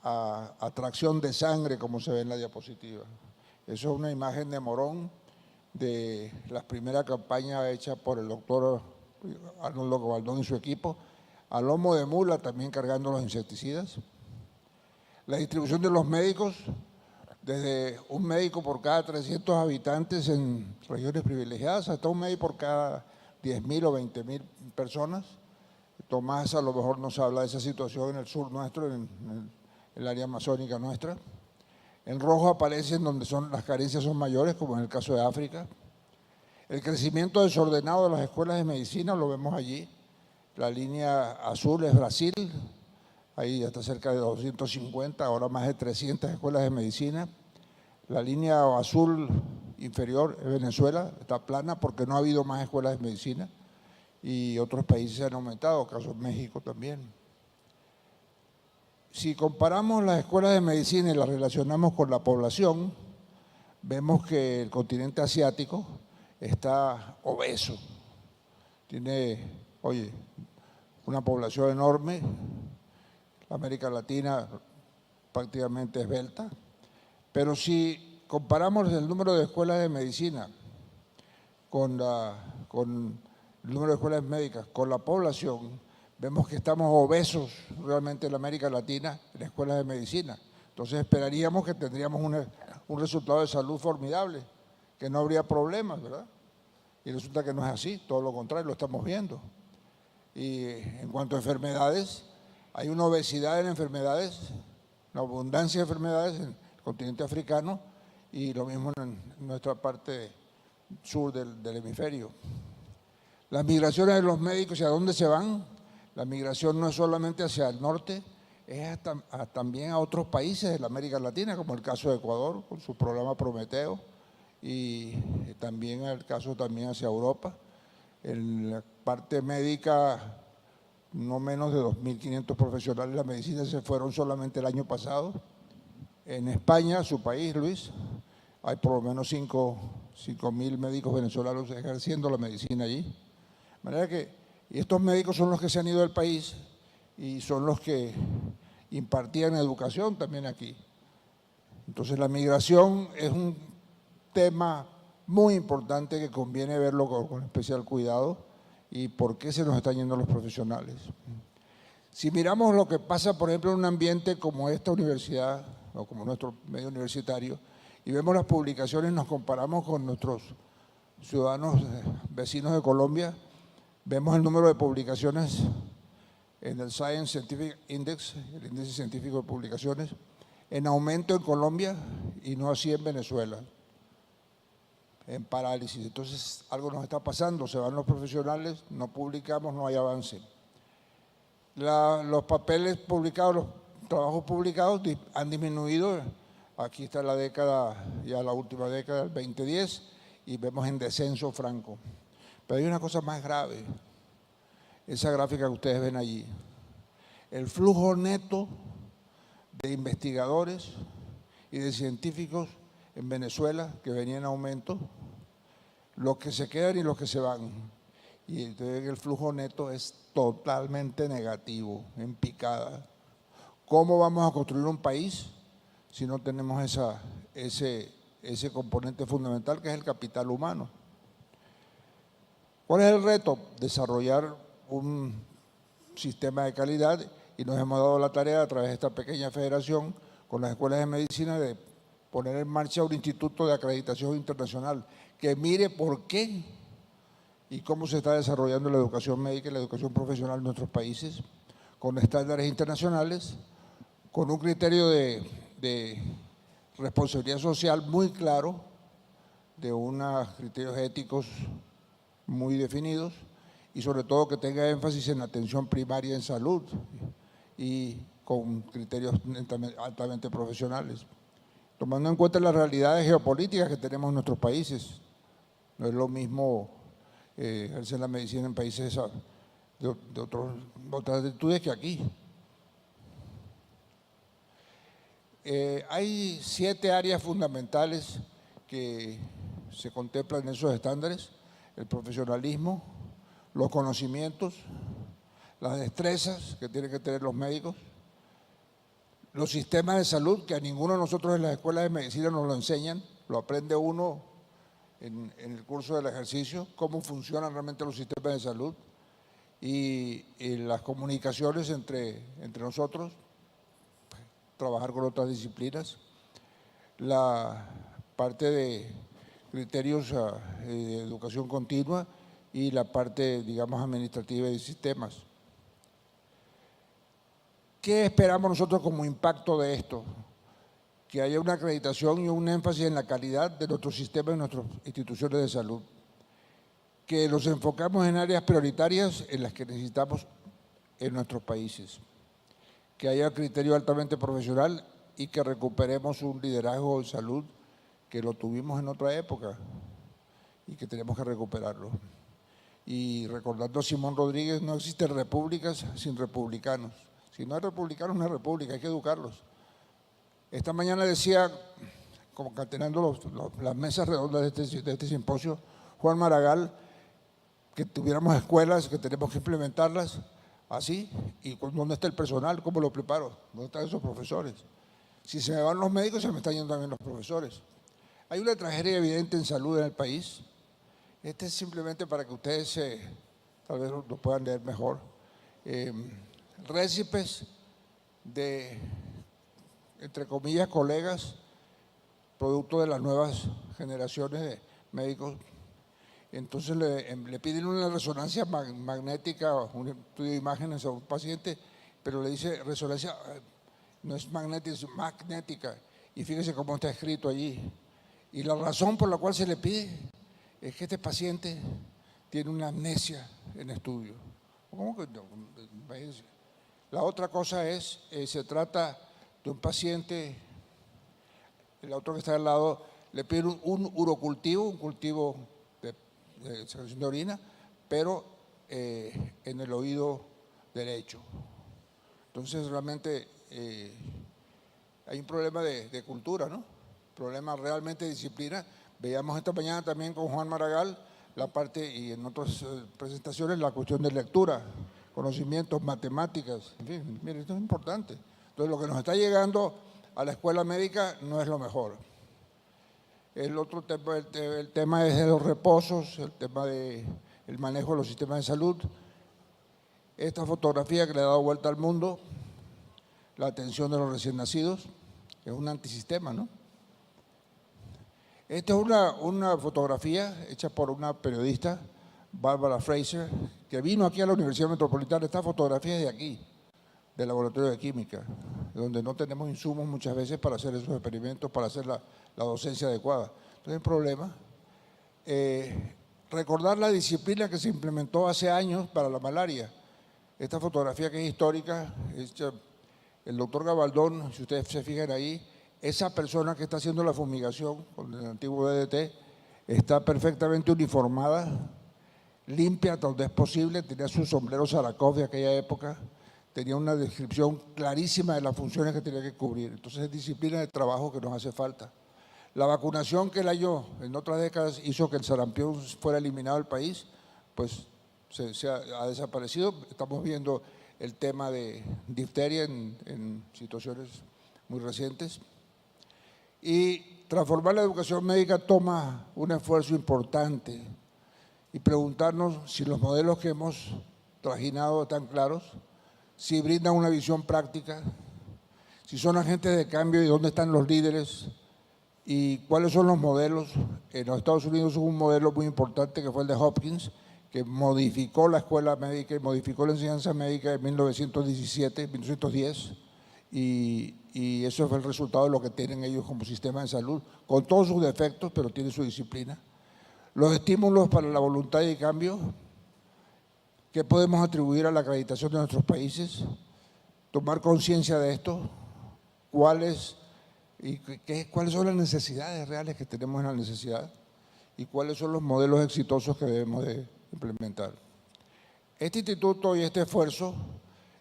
a atracción de sangre, como se ve en la diapositiva. Eso es una imagen de Morón de la primera campaña hecha por el doctor Arnoldo Gobaldón y su equipo, a lomo de mula también cargando los insecticidas. La distribución de los médicos, desde un médico por cada 300 habitantes en regiones privilegiadas hasta un médico por cada 10.000 o 20.000 personas. Tomás a lo mejor nos habla de esa situación en el sur nuestro, en el área amazónica nuestra. En rojo aparecen donde las carencias son mayores, como en el caso de África. El crecimiento desordenado de las escuelas de medicina lo vemos allí. La línea azul es Brasil, ahí ya está cerca de 250, ahora más de 300 escuelas de medicina. La línea azul inferior es Venezuela, está plana porque no ha habido más escuelas de medicina y otros países han aumentado, caso México también. Si comparamos las escuelas de medicina y las relacionamos con la población, vemos que el continente asiático está obeso, tiene, oye, una población enorme, la América Latina prácticamente esbelta, pero si comparamos el número de escuelas de medicina con el número de escuelas médicas con la población, vemos que estamos obesos realmente en la América Latina en escuelas de medicina. Entonces esperaríamos que tendríamos un resultado de salud formidable, que no habría problemas, ¿verdad? Y resulta que no es así, todo lo contrario, lo estamos viendo. Y en cuanto a enfermedades, hay una obesidad en enfermedades, una abundancia de enfermedades en el continente africano y lo mismo en nuestra parte sur del hemisferio. Las migraciones de los médicos, ¿hacia dónde se van? La migración no es solamente hacia el norte, es también a otros países de la América Latina, como el caso de Ecuador, con su programa Prometeo, y también el caso también hacia Europa. En la parte médica, no menos de 2.500 profesionales de la medicina se fueron solamente el año pasado. En España, su país, Luis, hay por lo menos 5.000 médicos venezolanos ejerciendo la medicina allí. De manera que, y estos médicos son los que se han ido del país y son los que impartían educación también aquí. Entonces la migración es un tema muy importante que conviene verlo con especial cuidado y por qué se nos están yendo los profesionales. Si miramos lo que pasa, por ejemplo, en un ambiente como esta universidad o como nuestro medio universitario y vemos las publicaciones, nos comparamos con nuestros ciudadanos vecinos de Colombia, vemos el número de publicaciones en el Science Scientific Index, el índice científico de publicaciones, en aumento en Colombia y no así en Venezuela, en parálisis. Entonces algo nos está pasando, se van los profesionales, no publicamos, no hay avance. Los papeles publicados, los trabajos publicados han disminuido, aquí está la década, ya la última década, el 2010, y vemos en descenso franco. Pero hay una cosa más grave, esa gráfica que ustedes ven allí. El flujo neto de investigadores y de científicos en Venezuela, que venía en aumento, los que se quedan y los que se van. Y entonces el flujo neto es totalmente negativo, en picada. ¿Cómo vamos a construir un país si no tenemos ese componente fundamental que es el capital humano? ¿Cuál es el reto? Desarrollar un sistema de calidad y nos hemos dado la tarea a través de esta pequeña federación con las escuelas de medicina de poner en marcha un instituto de acreditación internacional que mire por qué y cómo se está desarrollando la educación médica y la educación profesional en nuestros países con estándares internacionales, con un criterio de responsabilidad social muy claro, de unos criterios éticos muy definidos y sobre todo que tenga énfasis en la atención primaria en salud y con criterios altamente profesionales, tomando en cuenta las realidades geopolíticas que tenemos en nuestros países. No es lo mismo ejercer la medicina en países de otras latitudes que aquí. Hay 7 áreas fundamentales que se contemplan en esos estándares: el profesionalismo, los conocimientos, las destrezas que tienen que tener los médicos, los sistemas de salud, que a ninguno de nosotros en las escuelas de medicina nos lo enseñan, lo aprende uno en el curso del ejercicio, cómo funcionan realmente los sistemas de salud y las comunicaciones entre nosotros, trabajar con otras disciplinas, la parte de criterios de educación continua y la parte, digamos, administrativa y de sistemas. ¿Qué esperamos nosotros como impacto de esto? Que haya una acreditación y un énfasis en la calidad de nuestros sistemas y nuestras instituciones de salud. Que los enfocamos en áreas prioritarias en las que necesitamos en nuestros países. Que haya criterio altamente profesional y que recuperemos un liderazgo en salud que lo tuvimos en otra época y que tenemos que recuperarlo. Y recordando a Simón Rodríguez, no existen repúblicas sin republicanos. Si no hay republicanos, no hay república, hay que educarlos. Esta mañana decía, como concatenando las mesas redondas de este simposio, Juan Maragall, que tuviéramos escuelas, que tenemos que implementarlas así. ¿Y dónde está el personal? ¿Cómo lo preparo? ¿Dónde están esos profesores? Si se me van los médicos, se me están yendo también los profesores. Hay una tragedia evidente en salud en el país. Este es simplemente para que ustedes tal vez lo puedan leer mejor. Récipes de, entre comillas, colegas, producto de las nuevas generaciones de médicos. Entonces le piden una resonancia magnética, un estudio de imágenes a un paciente, pero le dice resonancia, no es magnética, es magnética. Y fíjese cómo está escrito allí. Y la razón por la cual se le pide es que este paciente tiene una amnesia en estudio. ¿Cómo que no? La otra cosa es, se trata de un paciente, el otro que está al lado, le piden un urocultivo, un cultivo de secreción de orina, pero en el oído derecho. Entonces realmente hay un problema de cultura, ¿no? Problema realmente de disciplina. Veíamos esta mañana también con Juan Maragall la parte, y en otras presentaciones, la cuestión de lectura, conocimientos, matemáticas, en fin, mire, esto es importante. Entonces lo que nos está llegando a la escuela médica no es lo mejor. El otro tema, el tema es de los reposos, el tema del manejo de los sistemas de salud. Esta fotografía que le ha dado vuelta al mundo, la atención de los recién nacidos, es un antisistema, ¿no? Esta es una fotografía hecha por una periodista, Barbara Fraser, que vino aquí a la Universidad Metropolitana. Esta fotografía es de aquí, del laboratorio de química, donde no tenemos insumos muchas veces para hacer esos experimentos, para hacer la docencia adecuada. Entonces, el problema, recordar la disciplina que se implementó hace años para la malaria. Esta fotografía que es histórica, el doctor Gabaldón, si ustedes se fijan ahí, esa persona que está haciendo la fumigación con el antiguo DDT está perfectamente uniformada, limpia donde es posible, tenía su sombrero Sarakov de aquella época, tenía una descripción clarísima de las funciones que tenía que cubrir. Entonces es disciplina de trabajo que nos hace falta. La vacunación que el año, en otras décadas, hizo que el sarampión fuera eliminado del país, pues ha desaparecido. Estamos viendo el tema de difteria en situaciones muy recientes. Y transformar la educación médica toma un esfuerzo importante y preguntarnos si los modelos que hemos trajinado están claros, si brindan una visión práctica, si son agentes de cambio y dónde están los líderes y cuáles son los modelos. En los Estados Unidos hubo un modelo muy importante que fue el de Hopkins, que modificó la escuela médica y modificó la enseñanza médica en 1910, y eso fue el resultado de lo que tienen ellos como sistema de salud, con todos sus defectos, pero tiene su disciplina. Los estímulos para la voluntad y cambio, ¿qué podemos atribuir a la acreditación de nuestros países? Tomar conciencia de esto, cuáles son las necesidades reales que tenemos en la necesidad y cuáles son los modelos exitosos que debemos de implementar. Este instituto y este esfuerzo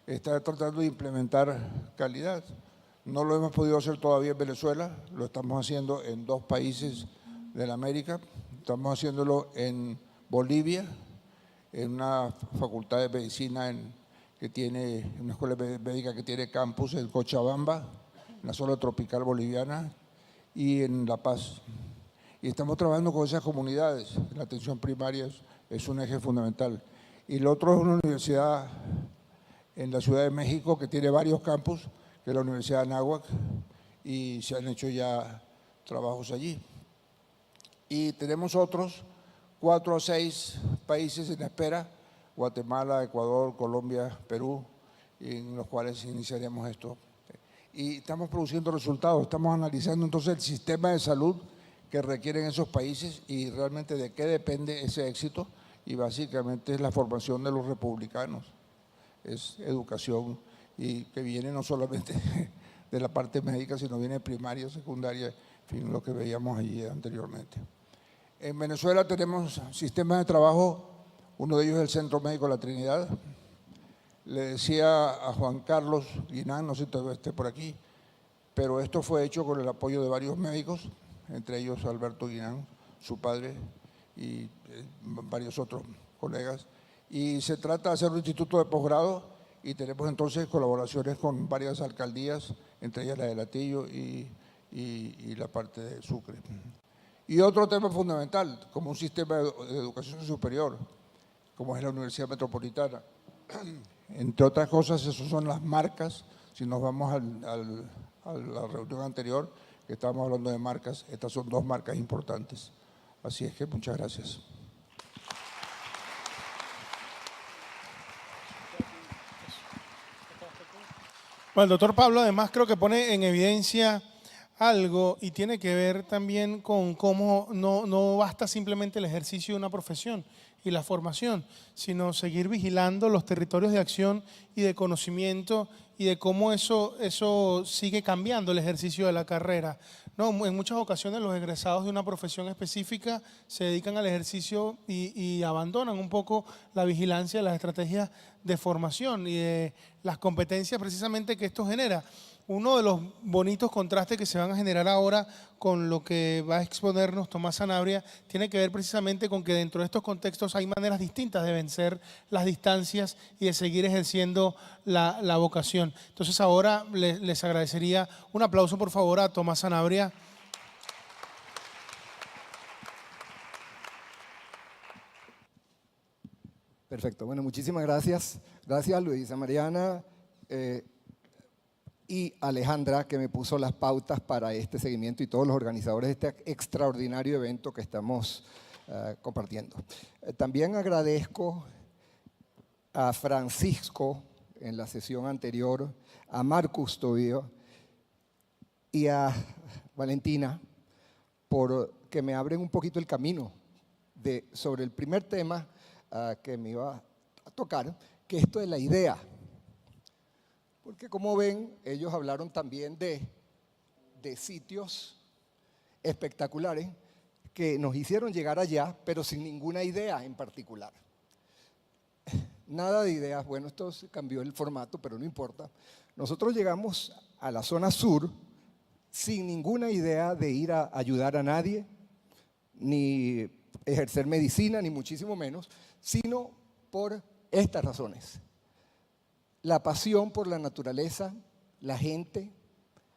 está tratando de implementar calidad. No lo hemos podido hacer todavía en Venezuela, lo estamos haciendo en 2 países de la América. Estamos haciéndolo en Bolivia, en una facultad de medicina que tiene, una escuela médica que tiene campus en Cochabamba, en la zona tropical boliviana, y en La Paz. Y estamos trabajando con esas comunidades. La atención primaria es un eje fundamental. Y lo otro es una universidad en la Ciudad de México que tiene varios campus, que es la Universidad de Anáhuac, y se han hecho ya trabajos allí. Y tenemos otros 4 o 6 países en espera, Guatemala, Ecuador, Colombia, Perú, en los cuales iniciaremos esto. Y estamos produciendo resultados, estamos analizando entonces el sistema de salud que requieren esos países y realmente de qué depende ese éxito, y básicamente es la formación de los republicanos, es educación, y que viene no solamente de la parte médica, sino viene primaria, secundaria, en fin, lo que veíamos allí anteriormente. En Venezuela tenemos sistemas de trabajo, uno de ellos es el Centro Médico La Trinidad. Le decía a Juan Carlos Guinán, no sé si todavía esté por aquí, pero esto fue hecho con el apoyo de varios médicos, entre ellos Alberto Guinán, su padre, y varios otros colegas. Y se trata de hacer un instituto de posgrado, y tenemos entonces colaboraciones con varias alcaldías, entre ellas la de Latillo y la parte de Sucre. Y otro tema fundamental, como un sistema de educación superior, como es la Universidad Metropolitana. Entre otras cosas, esas son las marcas. Si nos vamos a la reunión anterior, que estábamos hablando de marcas, estas son 2 marcas importantes. Así es que muchas gracias. Bueno, el doctor Pablo además creo que pone en evidencia algo y tiene que ver también con cómo no basta simplemente el ejercicio de una profesión y la formación, sino seguir vigilando los territorios de acción y de conocimiento y de cómo eso sigue cambiando el ejercicio de la carrera. No, en muchas ocasiones los egresados de una profesión específica se dedican al ejercicio y abandonan un poco la vigilancia de las estrategias de formación y de las competencias precisamente que esto genera. Uno de los bonitos contrastes que se van a generar ahora con lo que va a exponernos Tomás Sanabria tiene que ver precisamente con que dentro de estos contextos hay maneras distintas de vencer las distancias y de seguir ejerciendo la vocación. Entonces ahora les agradecería un aplauso por favor a Tomás Sanabria. Perfecto, bueno, muchísimas gracias. Gracias Luisa Mariana y Alejandra, que me puso las pautas para este seguimiento, y todos los organizadores de este extraordinario evento que estamos compartiendo. También agradezco a Francisco en la sesión anterior, a Marcus Tobío y a Valentina por que me abren un poquito el camino sobre el primer tema que me iba a tocar, que esto de la idea. Porque como ven, ellos hablaron también de sitios espectaculares que nos hicieron llegar allá, pero sin ninguna idea en particular. Nada de ideas, bueno, esto cambió el formato, pero no importa. Nosotros llegamos a la zona sur sin ninguna idea de ir a ayudar a nadie, ni ejercer medicina, ni muchísimo menos, sino por estas razones. La pasión por la naturaleza, la gente,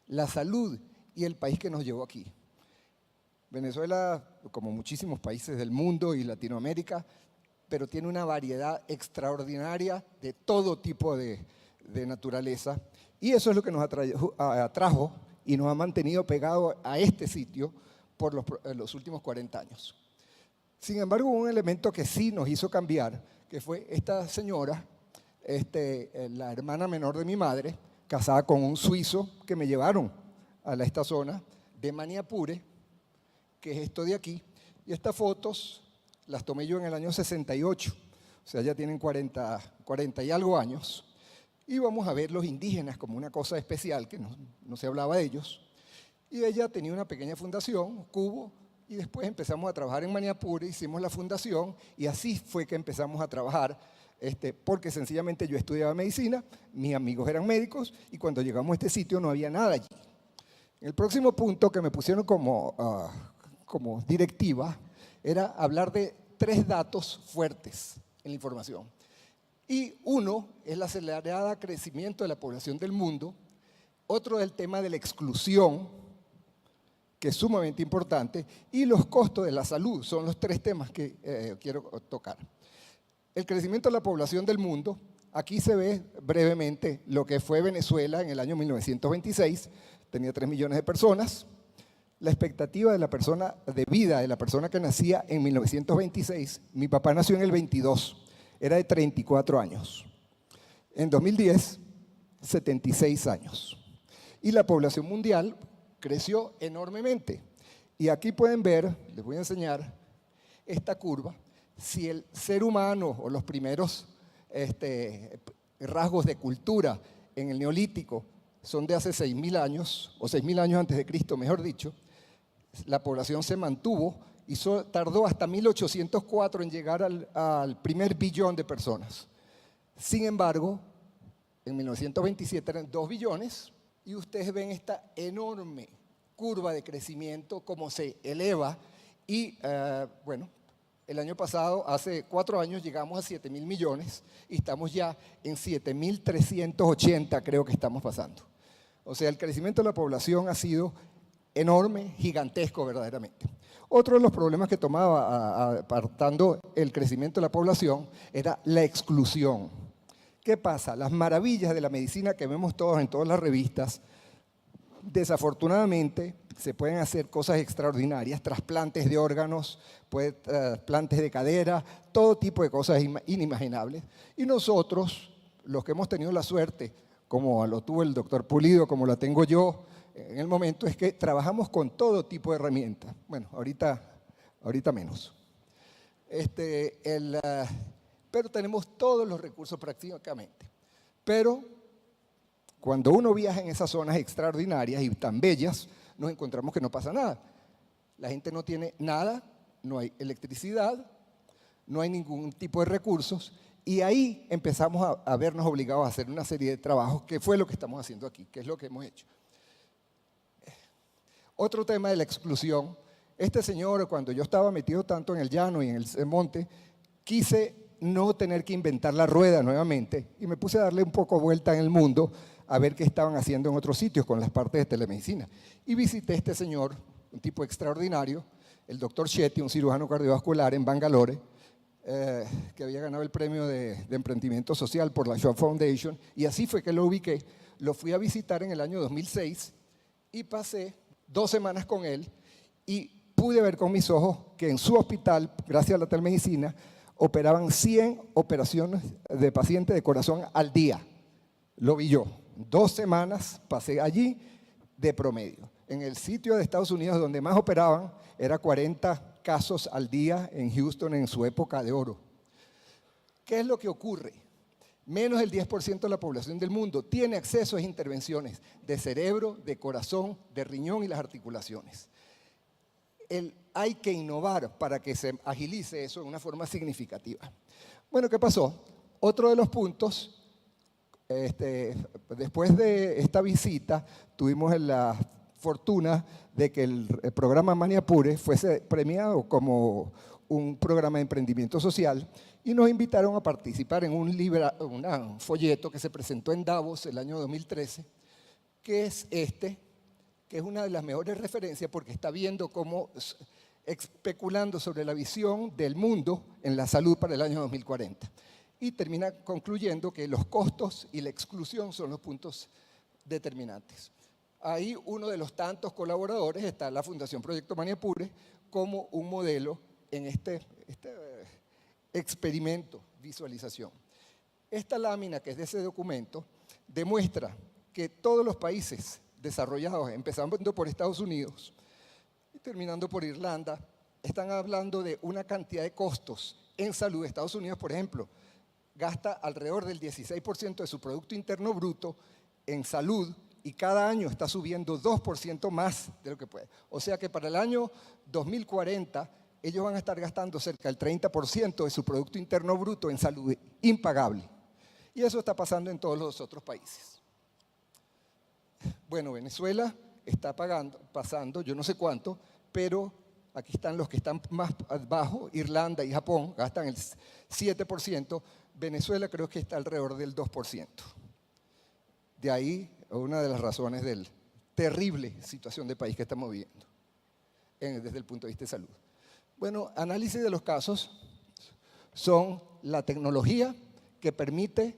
la salud y el país que nos llevó aquí. Venezuela, como muchísimos países del mundo y Latinoamérica, pero tiene una variedad extraordinaria de todo tipo de naturaleza, y eso es lo que nos atrajo y nos ha mantenido pegados a este sitio por los últimos 40 años. Sin embargo, hubo un elemento que sí nos hizo cambiar, que fue esta señora, la hermana menor de mi madre, casada con un suizo, que me llevaron a esta zona de Maniapure, que es esto de aquí, y estas fotos las tomé yo en el año 68, o sea, ya tienen 40 y algo años, y vamos a ver los indígenas como una cosa especial, que no se hablaba de ellos, y ella tenía una pequeña fundación, Cubo, y después empezamos a trabajar en Maniapure, hicimos la fundación, y así fue que empezamos a trabajar, porque sencillamente yo estudiaba medicina, mis amigos eran médicos, y cuando llegamos a este sitio no había nada allí. El próximo punto que me pusieron como directiva era hablar de 3 datos fuertes en la información. Y uno es el acelerado crecimiento de la población del mundo, otro es el tema de la exclusión, que es sumamente importante, y los costos de la salud. Son los tres temas que quiero tocar. El crecimiento de la población del mundo. Aquí se ve brevemente lo que fue Venezuela en el año 1926. Tenía 3 millones de personas. La expectativa de la persona de vida de la persona que nacía en 1926, mi papá nació en el 22, era de 34 años. En 2010, 76 años. Y la población mundial creció enormemente. Y aquí pueden ver, les voy a enseñar esta curva, si el ser humano o los primeros rasgos de cultura en el Neolítico son de hace 6.000 años, o 6.000 años antes de Cristo, mejor dicho, la población se mantuvo y tardó hasta 1804 en llegar al primer billón de personas. Sin embargo, en 1927 eran 2 billones y ustedes ven esta enorme curva de crecimiento, cómo se eleva y, bueno, el año pasado, hace 4 años, llegamos a 7.000 millones y estamos ya en 7.380, creo que estamos pasando. O sea, el crecimiento de la población ha sido enorme, gigantesco verdaderamente. Otro de los problemas que tomaba apartando el crecimiento de la población era la exclusión. ¿Qué pasa? Las maravillas de la medicina que vemos todos en todas las revistas, desafortunadamente se pueden hacer cosas extraordinarias, trasplantes de órganos, trasplantes de cadera, todo tipo de cosas inimaginables. Y nosotros, los que hemos tenido la suerte, como lo tuvo el doctor Pulido, como la tengo yo en el momento, es que trabajamos con todo tipo de herramientas. Bueno, ahorita menos. Pero tenemos todos los recursos prácticamente. Pero cuando uno viaja en esas zonas extraordinarias y tan bellas, nos encontramos que no pasa nada. La gente no tiene nada, no hay electricidad, no hay ningún tipo de recursos, y ahí empezamos a vernos obligados a hacer una serie de trabajos, que fue lo que estamos haciendo aquí, que es lo que hemos hecho. Otro tema de la exclusión. Este señor, cuando yo estaba metido tanto en el llano y en el monte, quise no tener que inventar la rueda nuevamente y me puse a darle un poco vuelta en el mundo a ver qué estaban haciendo en otros sitios con las partes de telemedicina. Y visité a este señor, un tipo extraordinario, el doctor Shetty, un cirujano cardiovascular en Bangalore, que había ganado el premio de emprendimiento social por la Schwab Foundation, y así fue que lo ubiqué. Lo fui a visitar en el año 2006 y pasé 2 semanas con él y pude ver con mis ojos que en su hospital, gracias a la telemedicina, operaban 100 operaciones de pacientes de corazón al día. Lo vi yo. 2 semanas pasé allí de promedio. En el sitio de Estados Unidos donde más operaban era 40 casos al día en Houston en su época de oro. ¿Qué es lo que ocurre? Menos del 10% de la población del mundo tiene acceso a intervenciones de cerebro, de corazón, de riñón y las articulaciones. Hay que innovar para que se agilice eso de una forma significativa. Bueno, ¿qué pasó? Otro de los puntos, después de esta visita, tuvimos la fortuna de que el programa Maniapure fuese premiado como un programa de emprendimiento social y nos invitaron a participar en un folleto que se presentó en Davos el año 2013, que es que es una de las mejores referencias porque está viendo cómo, especulando sobre la visión del mundo en la salud para el año 2040. Y termina concluyendo que los costos y la exclusión son los puntos determinantes. Ahí uno de los tantos colaboradores está la Fundación Proyecto Maniapure como un modelo en este experimento, visualización. Esta lámina que es de ese documento demuestra que todos los países desarrollados, empezando por Estados Unidos y terminando por Irlanda, están hablando de una cantidad de costos en salud. Estados Unidos, por ejemplo, gasta alrededor del 16% de su Producto Interno Bruto en salud y cada año está subiendo 2% más de lo que puede. O sea que para el año 2040 ellos van a estar gastando cerca del 30% de su Producto Interno Bruto en salud impagable. Y eso está pasando en todos los otros países. Bueno, Venezuela está pasando, yo no sé cuánto, pero aquí están los que están más abajo, Irlanda y Japón gastan el 7%, Venezuela creo que está alrededor del 2%. De ahí una de las razones de la terrible situación de país que estamos viviendo. desde el punto de vista de salud. Bueno, análisis de los casos son la tecnología que permite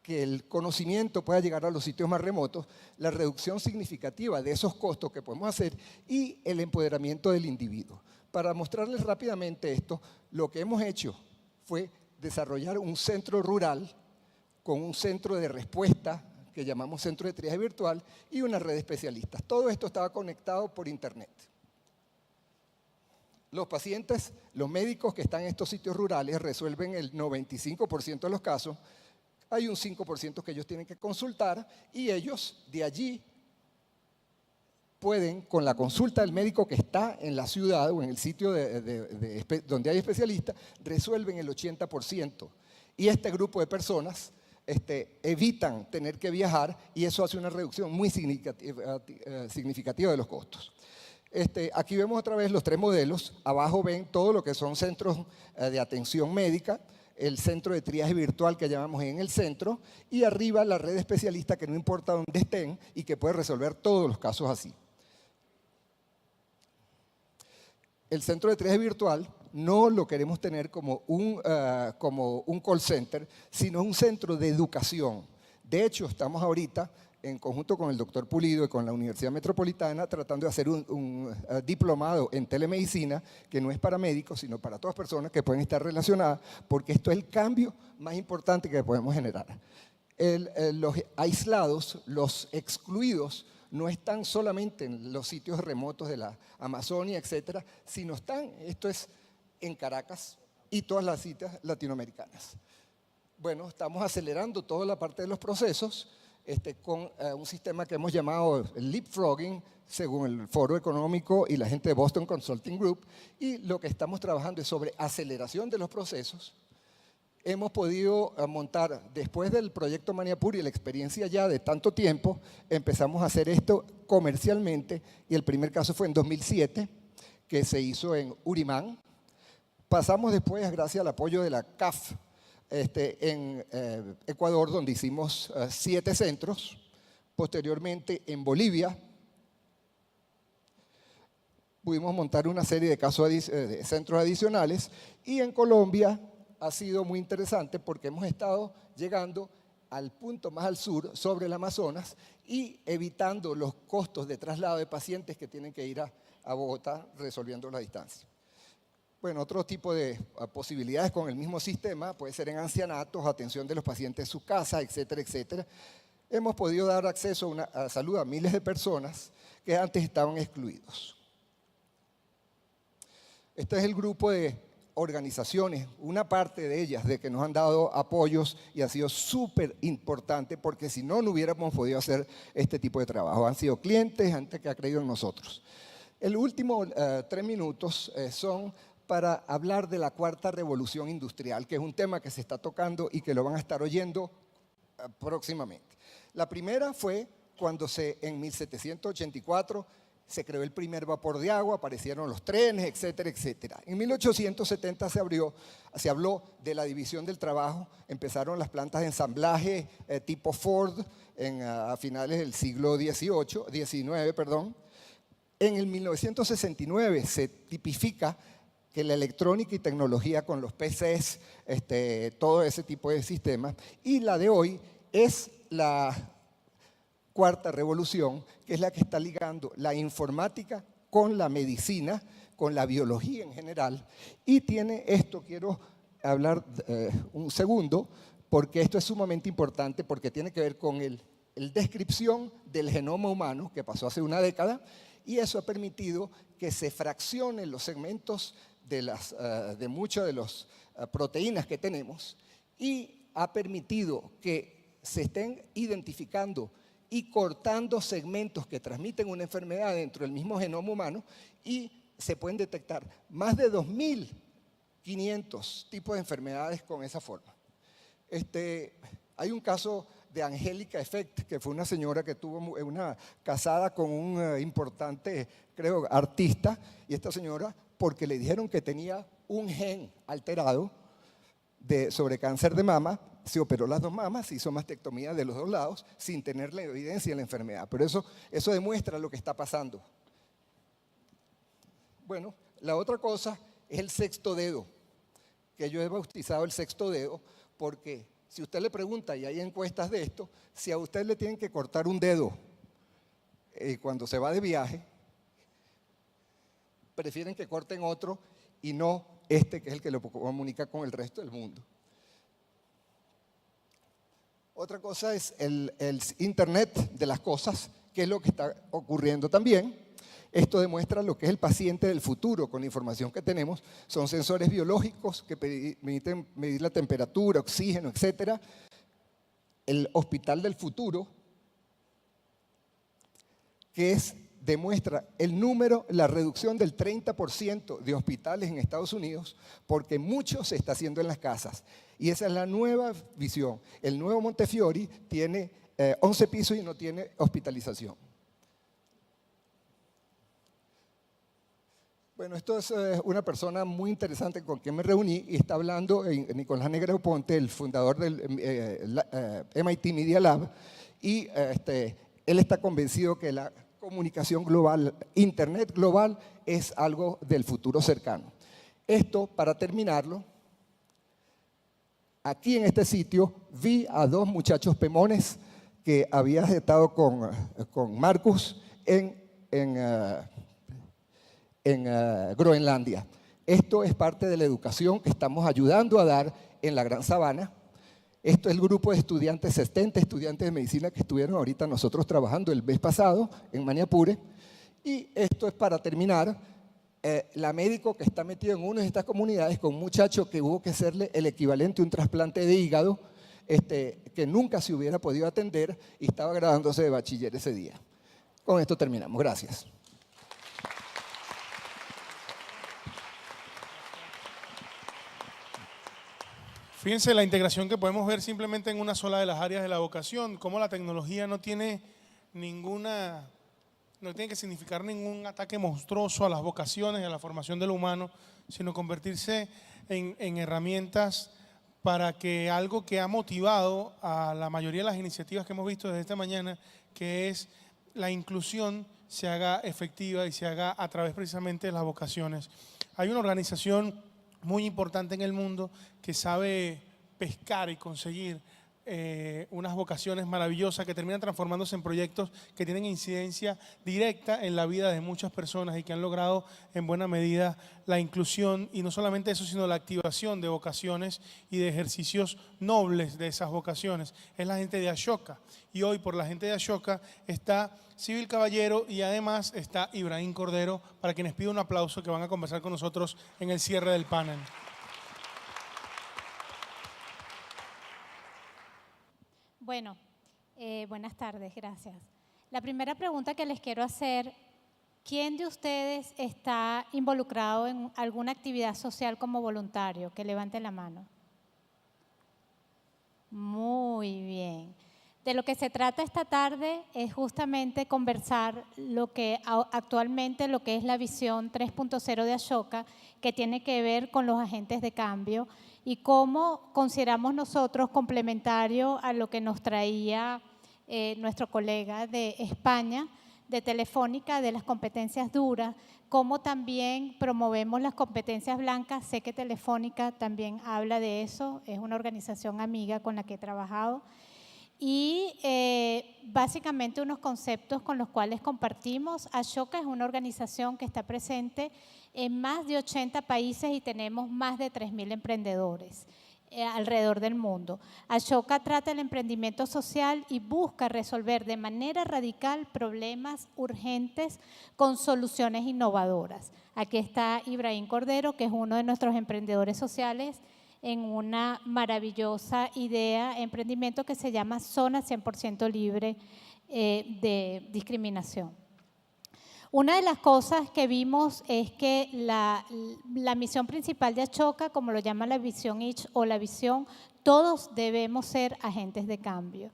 que el conocimiento pueda llegar a los sitios más remotos, la reducción significativa de esos costos que podemos hacer y el empoderamiento del individuo. Para mostrarles rápidamente esto, lo que hemos hecho fue desarrollar un centro rural con un centro de respuesta que llamamos centro de triaje virtual y una red de especialistas. Todo esto estaba conectado por internet. Los pacientes, los médicos que están en estos sitios rurales resuelven el 95% de los casos. Hay un 5% que ellos tienen que consultar y ellos de allí pueden, con la consulta del médico que está en la ciudad o en el sitio donde hay especialistas, resuelven el 80%. Y este grupo de personas evitan tener que viajar y eso hace una reducción muy significativa de los costos. Aquí vemos otra vez los tres modelos. Abajo ven todo lo que son centros de atención médica, el centro de triaje virtual que llamamos en el centro, y arriba la red de especialistas que no importa dónde estén y que puede resolver todos los casos así. El centro de triaje virtual no lo queremos tener como un call center, sino un centro de educación. De hecho, estamos ahorita en conjunto con el doctor Pulido y con la Universidad Metropolitana tratando de hacer un diplomado en telemedicina que no es para médicos, sino para todas personas que pueden estar relacionadas, porque esto es el cambio más importante que podemos generar. Los aislados, los excluidos, no están solamente en los sitios remotos de la Amazonia, etcétera, sino esto es en Caracas y todas las citas latinoamericanas. Bueno, estamos acelerando toda la parte de los procesos con un sistema que hemos llamado el leapfrogging, según el Foro Económico y la gente de Boston Consulting Group, y lo que estamos trabajando es sobre aceleración de los procesos. Hemos podido montar, después del proyecto Maniapur y la experiencia ya de tanto tiempo, empezamos a hacer esto comercialmente y el primer caso fue en 2007, que se hizo en Urimán. Pasamos después, gracias al apoyo de la CAF, en Ecuador, donde hicimos 7 centros. Posteriormente, en Bolivia, pudimos montar una serie de centros adicionales. Y en Colombia ha sido muy interesante porque hemos estado llegando al punto más al sur, sobre el Amazonas, y evitando los costos de traslado de pacientes que tienen que ir a Bogotá resolviendo la distancia. Bueno, otro tipo de posibilidades con el mismo sistema puede ser en ancianatos, atención de los pacientes en su casa, etcétera, etcétera. Hemos podido dar acceso a salud a miles de personas que antes estaban excluidos. Este es el grupo de organizaciones, una parte de ellas de que nos han dado apoyos y ha sido súper importante porque si no, no hubiéramos podido hacer este tipo de trabajo. Han sido clientes, gente que ha creído en nosotros. El último 3 minutos son para hablar de la cuarta revolución industrial, que es un tema que se está tocando y que lo van a estar oyendo próximamente. La primera fue cuando en 1784 se creó el primer vapor de agua, aparecieron los trenes, etcétera, etcétera. En 1870 se habló de la división del trabajo, empezaron las plantas de ensamblaje tipo Ford a finales del siglo XIX. En el 1969 se tipifica que la electrónica y tecnología con los PCs, todo ese tipo de sistemas, y la de hoy es la cuarta revolución, que es la que está ligando la informática con la medicina, con la biología en general, y tiene esto, quiero hablar un segundo, porque esto es sumamente importante, porque tiene que ver con la descripción del genoma humano, que pasó hace una década, y eso ha permitido que se fraccionen los segmentos de muchas de las proteínas que tenemos y ha permitido que se estén identificando y cortando segmentos que transmiten una enfermedad dentro del mismo genoma humano y se pueden detectar más de 2.500 tipos de enfermedades con esa forma. Hay un caso de Angélica Effect, que fue una señora que tuvo casada con un importante, creo, artista, y esta señora, porque le dijeron que tenía un gen alterado sobre cáncer de mama, se operó las 2 mamas, se hizo mastectomía de los 2 lados sin tener la evidencia de la enfermedad. Pero eso demuestra lo que está pasando. Bueno, la otra cosa es el sexto dedo, que yo he bautizado el sexto dedo porque si usted le pregunta, y hay encuestas de esto, si a usted le tienen que cortar un dedo cuando se va de viaje, prefieren que corten otro y no este, que es el que lo comunica con el resto del mundo. Otra cosa es el Internet de las cosas, que es lo que está ocurriendo también. Esto demuestra lo que es el paciente del futuro con la información que tenemos. Son sensores biológicos que permiten medir la temperatura, oxígeno, etc. El hospital del futuro, que demuestra el número, la reducción del 30% de hospitales en Estados Unidos, porque mucho se está haciendo en las casas. Y esa es la nueva visión. El nuevo Montefiore tiene 11 pisos y no tiene hospitalización. Bueno, esto es una persona muy interesante con quien me reuní y está hablando Nicolás Negrão Ponte, el fundador del MIT Media Lab, y él está convencido que la comunicación global, Internet global, es algo del futuro cercano. Esto, para terminarlo, aquí en este sitio vi a dos muchachos pemones que había estado con Marcus en Groenlandia. Esto es parte de la educación que estamos ayudando a dar en la Gran Sabana. Esto es el grupo de estudiantes, 70 estudiantes de medicina que estuvieron ahorita nosotros trabajando el mes pasado en Maniapure. Y esto es para terminar, la médico que está metida en una de estas comunidades con un muchacho que hubo que hacerle el equivalente a un trasplante de hígado, que nunca se hubiera podido atender y estaba graduándose de bachiller ese día. Con esto terminamos. Gracias. Fíjense la integración que podemos ver simplemente en una sola de las áreas de la vocación, cómo la tecnología no tiene que significar ningún ataque monstruoso a las vocaciones y a la formación del humano, sino convertirse en herramientas para que algo que ha motivado a la mayoría de las iniciativas que hemos visto desde esta mañana, que es la inclusión, se haga efectiva y se haga a través precisamente de las vocaciones. Hay una organización muy importante en el mundo que sabe pescar y conseguir unas vocaciones maravillosas que terminan transformándose en proyectos que tienen incidencia directa en la vida de muchas personas y que han logrado en buena medida la inclusión y no solamente eso, sino la activación de vocaciones y de ejercicios nobles de esas vocaciones. Es la gente de Ashoka y hoy por la gente de Ashoka está Sibyl Caballero y además está Ibrahim Cordero, para quienes pido un aplauso, que van a conversar con nosotros en el cierre del panel. Bueno, buenas tardes, gracias. La primera pregunta que les quiero hacer, ¿quién de ustedes está involucrado en alguna actividad social como voluntario? Que levante la mano. Muy bien. De lo que se trata esta tarde es justamente conversar lo que actualmente lo que es la visión 3.0 de Ashoka, que tiene que ver con los agentes de cambio y cómo consideramos nosotros complementario a lo que nos traía nuestro colega de España, de Telefónica, de las competencias duras, cómo también promovemos las competencias blancas. Sé que Telefónica también habla de eso, es una organización amiga con la que he trabajado. Y básicamente unos conceptos con los cuales compartimos. Ashoka es una organización que está presente en más de 80 países y tenemos más de 3.000 emprendedores alrededor del mundo. Ashoka trata el emprendimiento social y busca resolver de manera radical problemas urgentes con soluciones innovadoras. Aquí está Ibrahim Cordero, que es uno de nuestros emprendedores sociales, en una maravillosa idea, emprendimiento que se llama Zona 100% Libre de Discriminación. Una de las cosas que vimos es que la misión principal de Ashoka, como lo llama la visión ICH o la visión, todos debemos ser agentes de cambio.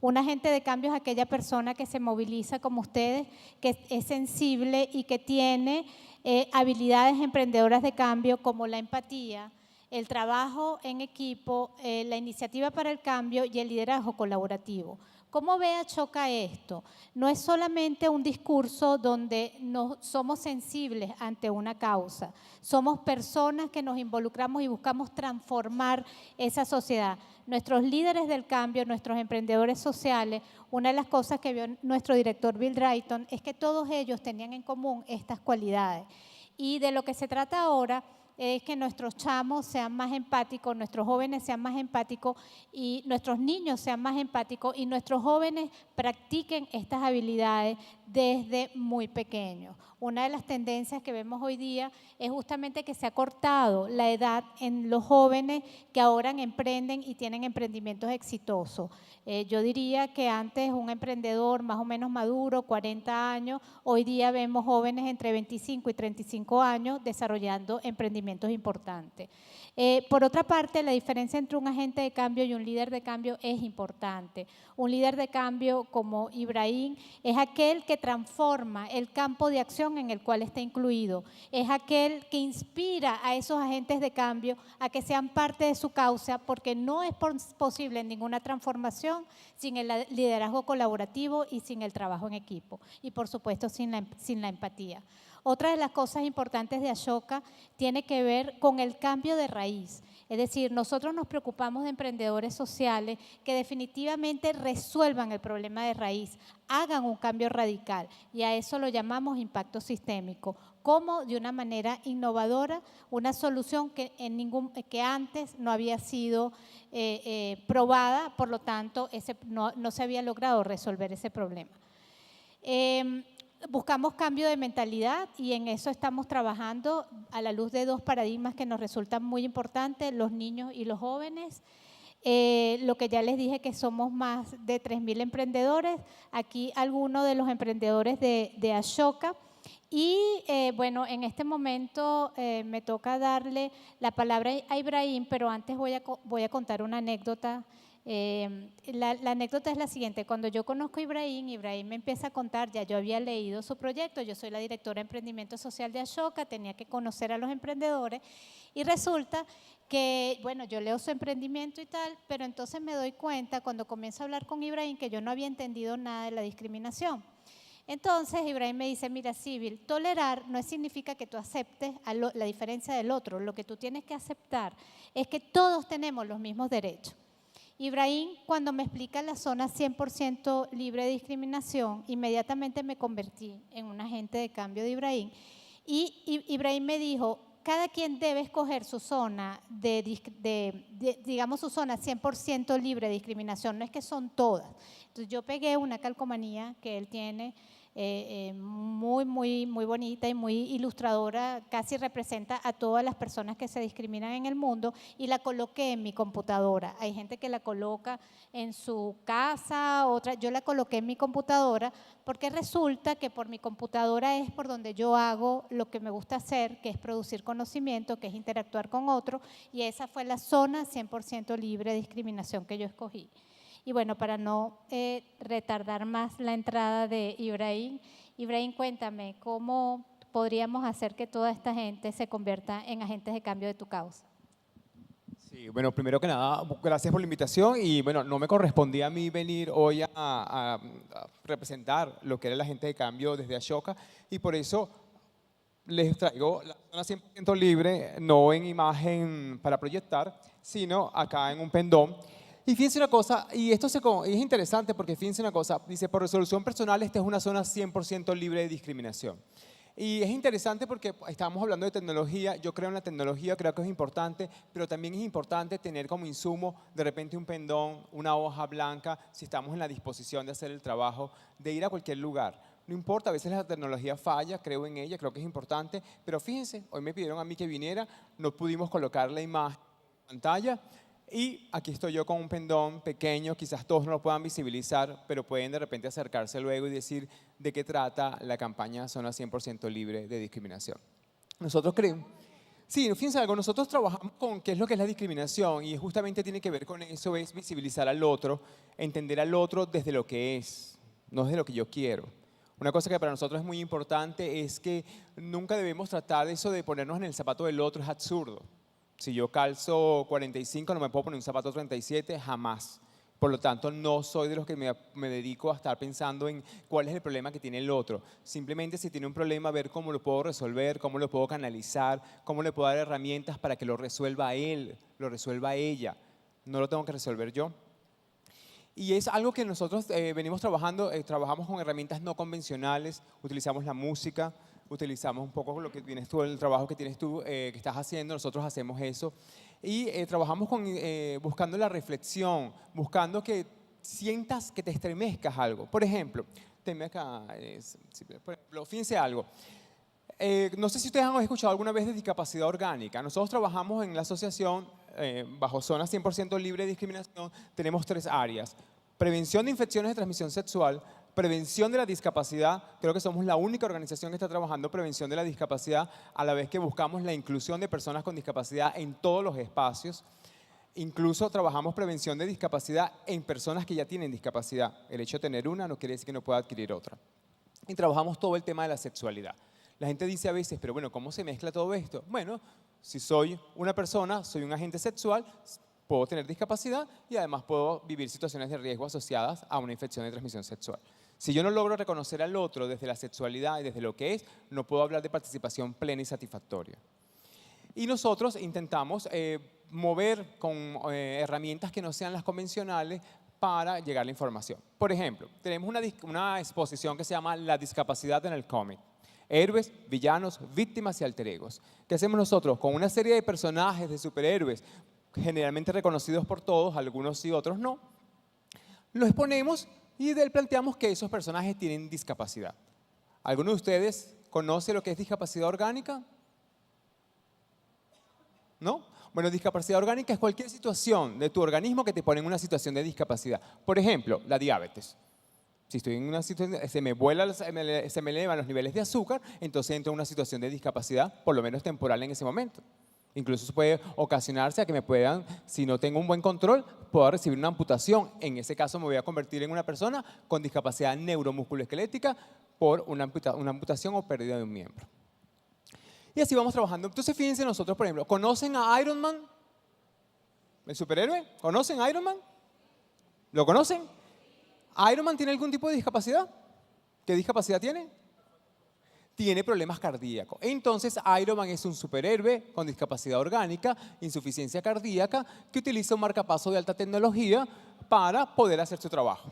Un agente de cambio es aquella persona que se moviliza como ustedes, que es sensible y que tiene habilidades emprendedoras de cambio como la empatía, el trabajo en equipo, la iniciativa para el cambio y el liderazgo colaborativo. ¿Cómo ve Ashoka esto? No es solamente un discurso donde no somos sensibles ante una causa, somos personas que nos involucramos y buscamos transformar esa sociedad. Nuestros líderes del cambio, nuestros emprendedores sociales, una de las cosas que vio nuestro director Bill Drayton es que todos ellos tenían en común estas cualidades. Y de lo que se trata ahora es que nuestros chamos sean más empáticos, nuestros jóvenes sean más empáticos y nuestros niños sean más empáticos y nuestros jóvenes practiquen estas habilidades desde muy pequeños. Una de las tendencias que vemos hoy día es justamente que se ha cortado la edad en los jóvenes que ahora emprenden y tienen emprendimientos exitosos. Yo diría que antes un emprendedor más o menos maduro, 40 años, hoy día vemos jóvenes entre 25 y 35 años desarrollando emprendimientos importantes. Por otra parte, la diferencia entre un agente de cambio y un líder de cambio es importante. Un líder de cambio como Ibrahim es aquel que transforma el campo de acción en el cual está incluido. Es aquel que inspira a esos agentes de cambio a que sean parte de su causa, porque no es posible ninguna transformación sin el liderazgo colaborativo y sin el trabajo en equipo. Y por supuesto sin la empatía. Otra de las cosas importantes de Ashoka tiene que ver con el cambio de raíz. Es decir, nosotros nos preocupamos de emprendedores sociales que definitivamente resuelvan el problema de raíz, hagan un cambio radical y a eso lo llamamos impacto sistémico. Como de una manera innovadora, una solución que antes no había sido probada, por lo tanto no se había logrado resolver ese problema. Buscamos cambio de mentalidad y en eso estamos trabajando a la luz de dos paradigmas que nos resultan muy importantes, los niños y los jóvenes. Lo que ya les dije que somos más de 3.000 emprendedores, aquí algunos de los emprendedores de Ashoka. Y bueno, en este momento me toca darle la palabra a Ibrahim, pero antes voy a contar una anécdota. La anécdota es la siguiente: cuando yo conozco a Ibrahim me empieza a contar, ya yo había leído su proyecto, yo soy la directora de emprendimiento social de Ashoka, tenía que conocer a los emprendedores y resulta que, bueno, yo leo su emprendimiento y tal, pero entonces me doy cuenta cuando comienzo a hablar con Ibrahim que yo no había entendido nada de la discriminación. Entonces Ibrahim me dice, mira, Sibyl, tolerar no significa que tú aceptes la diferencia del otro, lo que tú tienes que aceptar es que todos tenemos los mismos derechos. Ibrahim, cuando me explica la zona 100% libre de discriminación, inmediatamente me convertí en un agente de cambio de Ibrahim. Y Ibrahim me dijo, cada quien debe escoger su zona, digamos su zona 100% libre de discriminación, no es que son todas. Entonces yo pegué una calcomanía que él tiene, muy bonita y muy ilustradora, casi representa a todas las personas que se discriminan en el mundo y la coloqué en mi computadora. Hay gente que la coloca en su casa, yo la coloqué en mi computadora porque resulta que por mi computadora es por donde yo hago lo que me gusta hacer, que es producir conocimiento, que es interactuar con otros, y esa fue la zona 100% libre de discriminación que yo escogí. Y bueno, para no retardar más la entrada de Ibrahim, cuéntame, ¿cómo podríamos hacer que toda esta gente se convierta en agentes de cambio de tu causa? Sí, bueno, primero que nada, gracias por la invitación y bueno, no me correspondía a mí venir hoy a representar lo que era el agente de cambio desde Ashoka y por eso les traigo la zona 100% libre, no en imagen para proyectar, sino acá en un pendón. Y fíjense una cosa, y esto es interesante porque fíjense una cosa, dice, por resolución personal, esta es una zona 100% libre de discriminación. Y es interesante porque estábamos hablando de tecnología, yo creo en la tecnología, creo que es importante, pero también es importante tener como insumo de repente un pendón, una hoja blanca, si estamos en la disposición de hacer el trabajo, de ir a cualquier lugar. No importa, a veces la tecnología falla, creo en ella, creo que es importante, pero fíjense, hoy me pidieron a mí que viniera, no pudimos colocar la imagen en pantalla, y aquí estoy yo con un pendón pequeño, quizás todos no lo puedan visibilizar, pero pueden de repente acercarse luego y decir de qué trata la campaña Zona 100% Libre de Discriminación. Nosotros creemos, sí, fíjense algo, nosotros trabajamos con qué es lo que es la discriminación y justamente tiene que ver con eso, es visibilizar al otro, entender al otro desde lo que es, no desde lo que yo quiero. Una cosa que para nosotros es muy importante es que nunca debemos tratar eso de ponernos en el zapato del otro, es absurdo. Si yo calzo 45, no me puedo poner un zapato 37, jamás. Por lo tanto, no soy de los que me dedico a estar pensando en cuál es el problema que tiene el otro. Simplemente si tiene un problema, ver cómo lo puedo resolver, cómo lo puedo canalizar, cómo le puedo dar herramientas para que lo resuelva él, lo resuelva ella. No lo tengo que resolver yo. Y es algo que nosotros venimos trabajando, trabajamos con herramientas no convencionales, utilizamos la música, utilizamos un poco lo que tienes tú, el trabajo que tienes tú, que estás haciendo, nosotros hacemos eso. Y trabajamos buscando la reflexión, buscando que sientas que te estremezcas algo. Por ejemplo, tenme acá, por ejemplo, fíjense algo. No sé si ustedes han escuchado alguna vez de discapacidad orgánica. Nosotros trabajamos en la asociación bajo zona 100% libre de discriminación. Tenemos 3 áreas. Prevención de infecciones de transmisión sexual, prevención de la discapacidad. Creo que somos la única organización que está trabajando prevención de la discapacidad, a la vez que buscamos la inclusión de personas con discapacidad en todos los espacios. Incluso trabajamos prevención de discapacidad en personas que ya tienen discapacidad. El hecho de tener una no quiere decir que no pueda adquirir otra. Y trabajamos todo el tema de la sexualidad. La gente dice a veces, pero bueno, ¿cómo se mezcla todo esto? Bueno, si soy una persona, soy un agente sexual, puedo tener discapacidad y además puedo vivir situaciones de riesgo asociadas a una infección de transmisión sexual. Si yo no logro reconocer al otro desde la sexualidad y desde lo que es, no puedo hablar de participación plena y satisfactoria. Y nosotros intentamos mover con herramientas que no sean las convencionales para llegar a la información. Por ejemplo, tenemos una exposición que se llama La discapacidad en el cómic. Héroes, villanos, víctimas y alter egos. ¿Qué hacemos nosotros? Con una serie de personajes de superhéroes, generalmente reconocidos por todos, algunos sí, otros no, los exponemos y planteamos que esos personajes tienen discapacidad. ¿Alguno de ustedes conoce lo que es discapacidad orgánica? ¿No? Bueno, discapacidad orgánica es cualquier situación de tu organismo que te pone en una situación de discapacidad. Por ejemplo, la diabetes. Si estoy en una situación, se me elevan los niveles de azúcar, entonces entro en una situación de discapacidad, por lo menos temporal en ese momento. Incluso puede ocasionarse a que me puedan, si no tengo un buen control, pueda recibir una amputación. En ese caso me voy a convertir en una persona con discapacidad neuromusculoesquelética por una amputación o pérdida de un miembro. Y así vamos trabajando. Entonces fíjense nosotros, por ejemplo, ¿conocen a Iron Man? ¿El superhéroe? ¿Conocen a Iron Man? ¿Lo conocen? ¿Iron Man tiene algún tipo de discapacidad? ¿Qué discapacidad tiene? Tiene problemas cardíacos. Entonces, Iron Man es un superhéroe con discapacidad orgánica, insuficiencia cardíaca, que utiliza un marcapaso de alta tecnología para poder hacer su trabajo.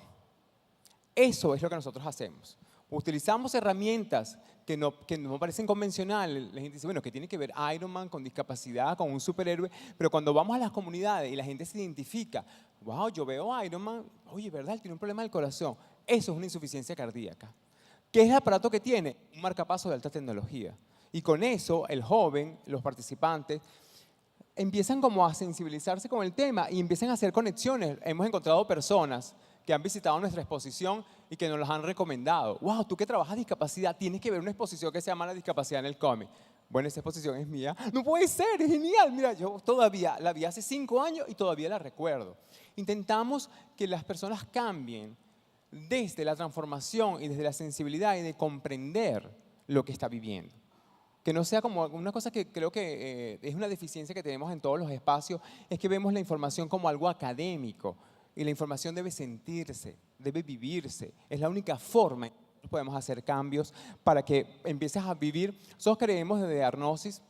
Eso es lo que nosotros hacemos. Utilizamos herramientas que no parecen convencionales. La gente dice, bueno, ¿qué tiene que ver Iron Man con discapacidad, con un superhéroe? Pero cuando vamos a las comunidades y la gente se identifica, wow, yo veo a Iron Man, oye, ¿verdad? Él tiene un problema del corazón. Eso es una insuficiencia cardíaca. ¿Qué es el aparato que tiene? Un marcapaso de alta tecnología. Y con eso, el joven, los participantes, empiezan como a sensibilizarse con el tema y empiezan a hacer conexiones. Hemos encontrado personas que han visitado nuestra exposición y que nos las han recomendado. Wow, tú que trabajas discapacidad, tienes que ver una exposición que se llama La discapacidad en el cómic. Bueno, esa exposición es mía. No puede ser, es genial. Mira, yo todavía la vi hace 5 años y todavía la recuerdo. Intentamos que las personas cambien desde la transformación y desde la sensibilidad y de comprender lo que está viviendo. Que no sea como una cosa que creo que es una deficiencia que tenemos en todos los espacios, es que vemos la información como algo académico. Y la información debe sentirse, debe vivirse. Es la única forma en que podemos hacer cambios para que empieces a vivir. Nosotros creemos desde Arnosis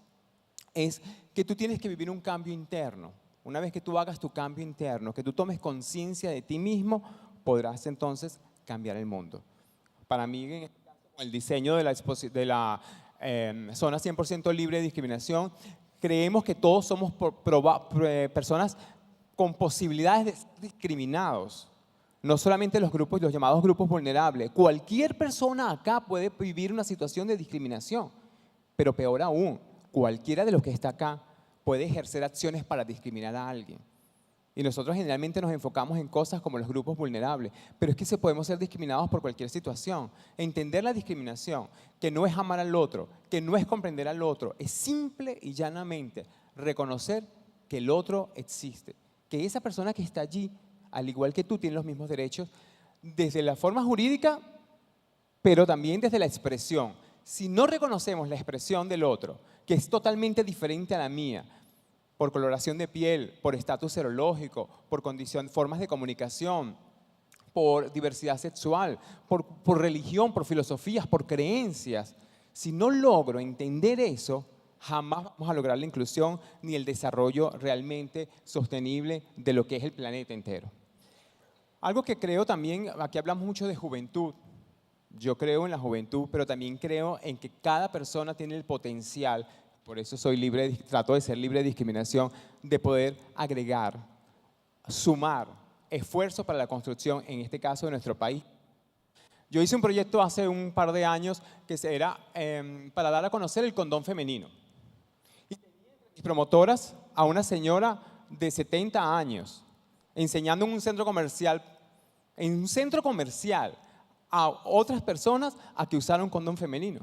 es que tú tienes que vivir un cambio interno. Una vez que tú hagas tu cambio interno, que tú tomes conciencia de ti mismo, podrás entonces cambiar el mundo. Para mí, en este caso, con el diseño de la zona 100% libre de discriminación, creemos que todos somos personas con posibilidades de ser discriminados. No solamente los llamados grupos vulnerables. Cualquier persona acá puede vivir una situación de discriminación. Pero peor aún, cualquiera de los que está acá puede ejercer acciones para discriminar a alguien. Y nosotros generalmente nos enfocamos en cosas como los grupos vulnerables. Pero es que podemos ser discriminados por cualquier situación. Entender la discriminación, que no es amar al otro, que no es comprender al otro, es simple y llanamente reconocer que el otro existe. Que esa persona que está allí, al igual que tú, tiene los mismos derechos desde la forma jurídica, pero también desde la expresión. Si no reconocemos la expresión del otro, que es totalmente diferente a la mía, por coloración de piel, por estatus serológico, por condición, formas de comunicación, por diversidad sexual, por religión, por filosofías, por creencias. Si no logro entender eso, jamás vamos a lograr la inclusión ni el desarrollo realmente sostenible de lo que es el planeta entero. Algo que creo también, aquí hablamos mucho de juventud. Yo creo en la juventud, pero también creo en que cada persona tiene el potencial, por eso soy libre, trato de ser libre de discriminación, de poder agregar, sumar esfuerzo para la construcción, en este caso de nuestro país. Yo hice un proyecto hace un par de años que era para dar a conocer el condón femenino. Y tenía entre mis promotoras a una señora de 70 años, enseñando en un centro comercial, a otras personas a que usaran un condón femenino.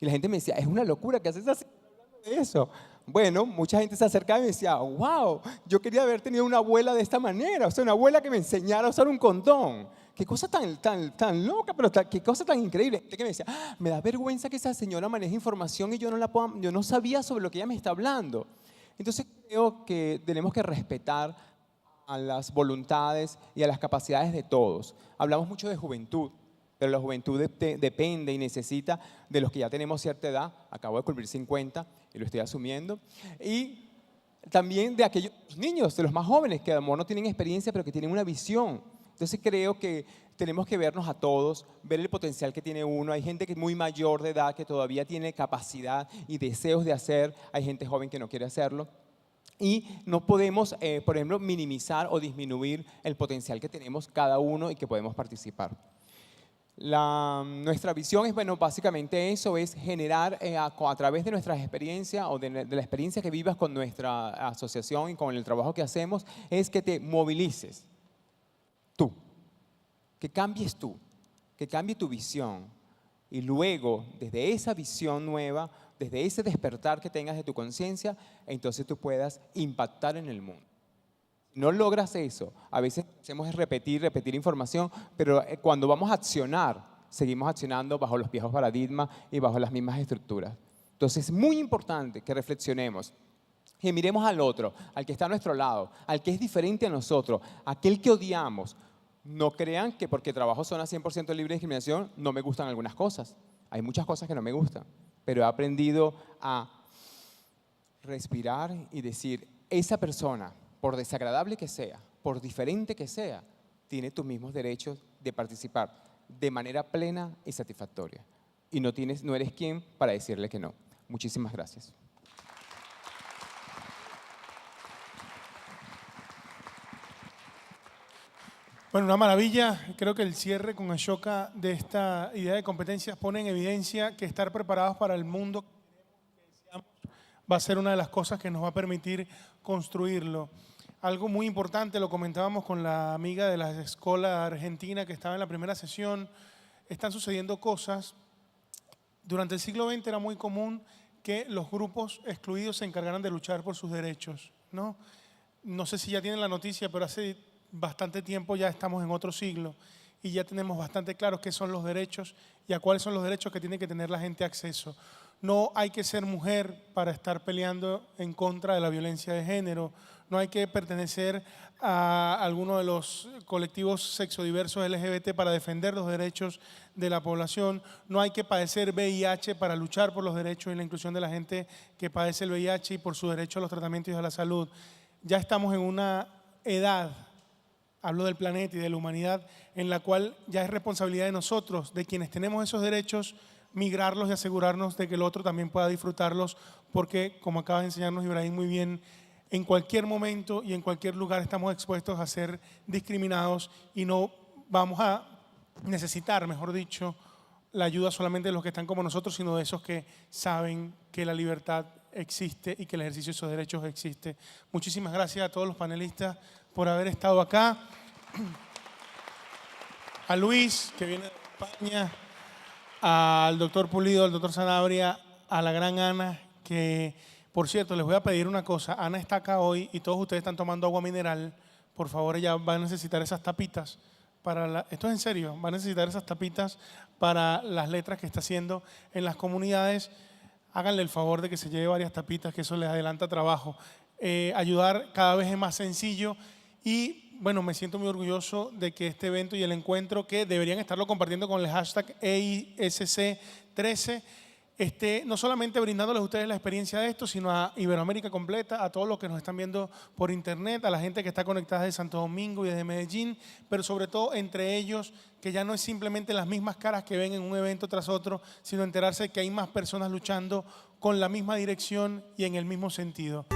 Y la gente me decía, es una locura que haces así hablando de eso. Bueno, mucha gente se acercaba y me decía, wow, yo quería haber tenido una abuela de esta manera, o sea, una abuela que me enseñara a usar un condón. Qué cosa tan loca, pero qué cosa tan increíble. Que me decía, me da vergüenza que esa señora maneje información y yo no sabía sobre lo que ella me está hablando. Entonces creo que tenemos que respetar a las voluntades y a las capacidades de todos. Hablamos mucho de juventud, pero la juventud depende y necesita de los que ya tenemos cierta edad. Acabo de cumplir 50 y lo estoy asumiendo. Y también de aquellos niños, de los más jóvenes, que a lo mejor no tienen experiencia, pero que tienen una visión. Entonces creo que tenemos que vernos a todos, ver el potencial que tiene uno. Hay gente que es muy mayor de edad, que todavía tiene capacidad y deseos de hacer. Hay gente joven que no quiere hacerlo. Y no podemos, por ejemplo, minimizar o disminuir el potencial que tenemos cada uno y que podemos participar. Nuestra visión es, bueno, básicamente eso, es generar a través de nuestras experiencias o de la experiencia que vivas con nuestra asociación y con el trabajo que hacemos, es que te movilices tú, que cambies tú, que cambie tu visión. Y luego, desde esa visión nueva, desde ese despertar que tengas de tu conciencia, entonces tú puedas impactar en el mundo. No logras eso. A veces hacemos repetir información, pero cuando vamos a accionar, seguimos accionando bajo los viejos paradigmas y bajo las mismas estructuras. Entonces es muy importante que reflexionemos y miremos al otro, al que está a nuestro lado, al que es diferente a nosotros, aquel que odiamos. No crean que porque trabajo zona 100% libre de discriminación no me gustan algunas cosas. Hay muchas cosas que no me gustan, pero he aprendido a respirar y decir, esa persona, por desagradable que sea, por diferente que sea, tiene tus mismos derechos de participar de manera plena y satisfactoria. Y no eres quien para decirle que no. Muchísimas gracias. Bueno, una maravilla. Creo que el cierre con Ashoka de esta idea de competencias pone en evidencia que estar preparados para el mundo que deseamos va a ser una de las cosas que nos va a permitir construirlo. Algo muy importante, lo comentábamos con la amiga de la escuela argentina que estaba en la primera sesión, están sucediendo cosas. Durante el siglo XX era muy común que los grupos excluidos se encargaran de luchar por sus derechos, ¿no? No sé si ya tienen la noticia, pero hace bastante tiempo ya estamos en otro siglo y ya tenemos bastante claro qué son los derechos y a cuáles son los derechos que tiene que tener la gente acceso. No hay que ser mujer para estar peleando en contra de la violencia de género, no hay que pertenecer a alguno de los colectivos sexodiversos LGBT para defender los derechos de la población, no hay que padecer VIH para luchar por los derechos y la inclusión de la gente que padece el VIH y por su derecho a los tratamientos y a la salud. Ya estamos en una edad, hablo del planeta y de la humanidad, en la cual ya es responsabilidad de nosotros, de quienes tenemos esos derechos, migrarlos y asegurarnos de que el otro también pueda disfrutarlos, porque, como acaba de enseñarnos Ibrahim muy bien, en cualquier momento y en cualquier lugar estamos expuestos a ser discriminados y no vamos a necesitar, mejor dicho, la ayuda solamente de los que están como nosotros, sino de esos que saben que la libertad existe y que el ejercicio de esos derechos existe. Muchísimas gracias a todos los panelistas por haber estado acá. A Luis, que viene de España, al doctor Pulido, al doctor Sanabria, a la gran Ana, que, por cierto, les voy a pedir una cosa. Ana está acá hoy y todos ustedes están tomando agua mineral. Por favor, ella va a necesitar esas tapitas. Esto es en serio, va a necesitar esas tapitas para las letras que está haciendo en las comunidades. Háganle el favor de que se lleve varias tapitas, que eso les adelanta trabajo. ayudar cada vez es más sencillo y bueno, me siento muy orgulloso de que este evento y el encuentro, que deberían estarlo compartiendo con el hashtag EISC13, esté no solamente brindándoles a ustedes la experiencia de esto, sino a Iberoamérica completa, a todos los que nos están viendo por internet, a la gente que está conectada desde Santo Domingo y desde Medellín, pero sobre todo entre ellos, que ya no es simplemente las mismas caras que ven en un evento tras otro, sino enterarse de que hay más personas luchando con la misma dirección y en el mismo sentido.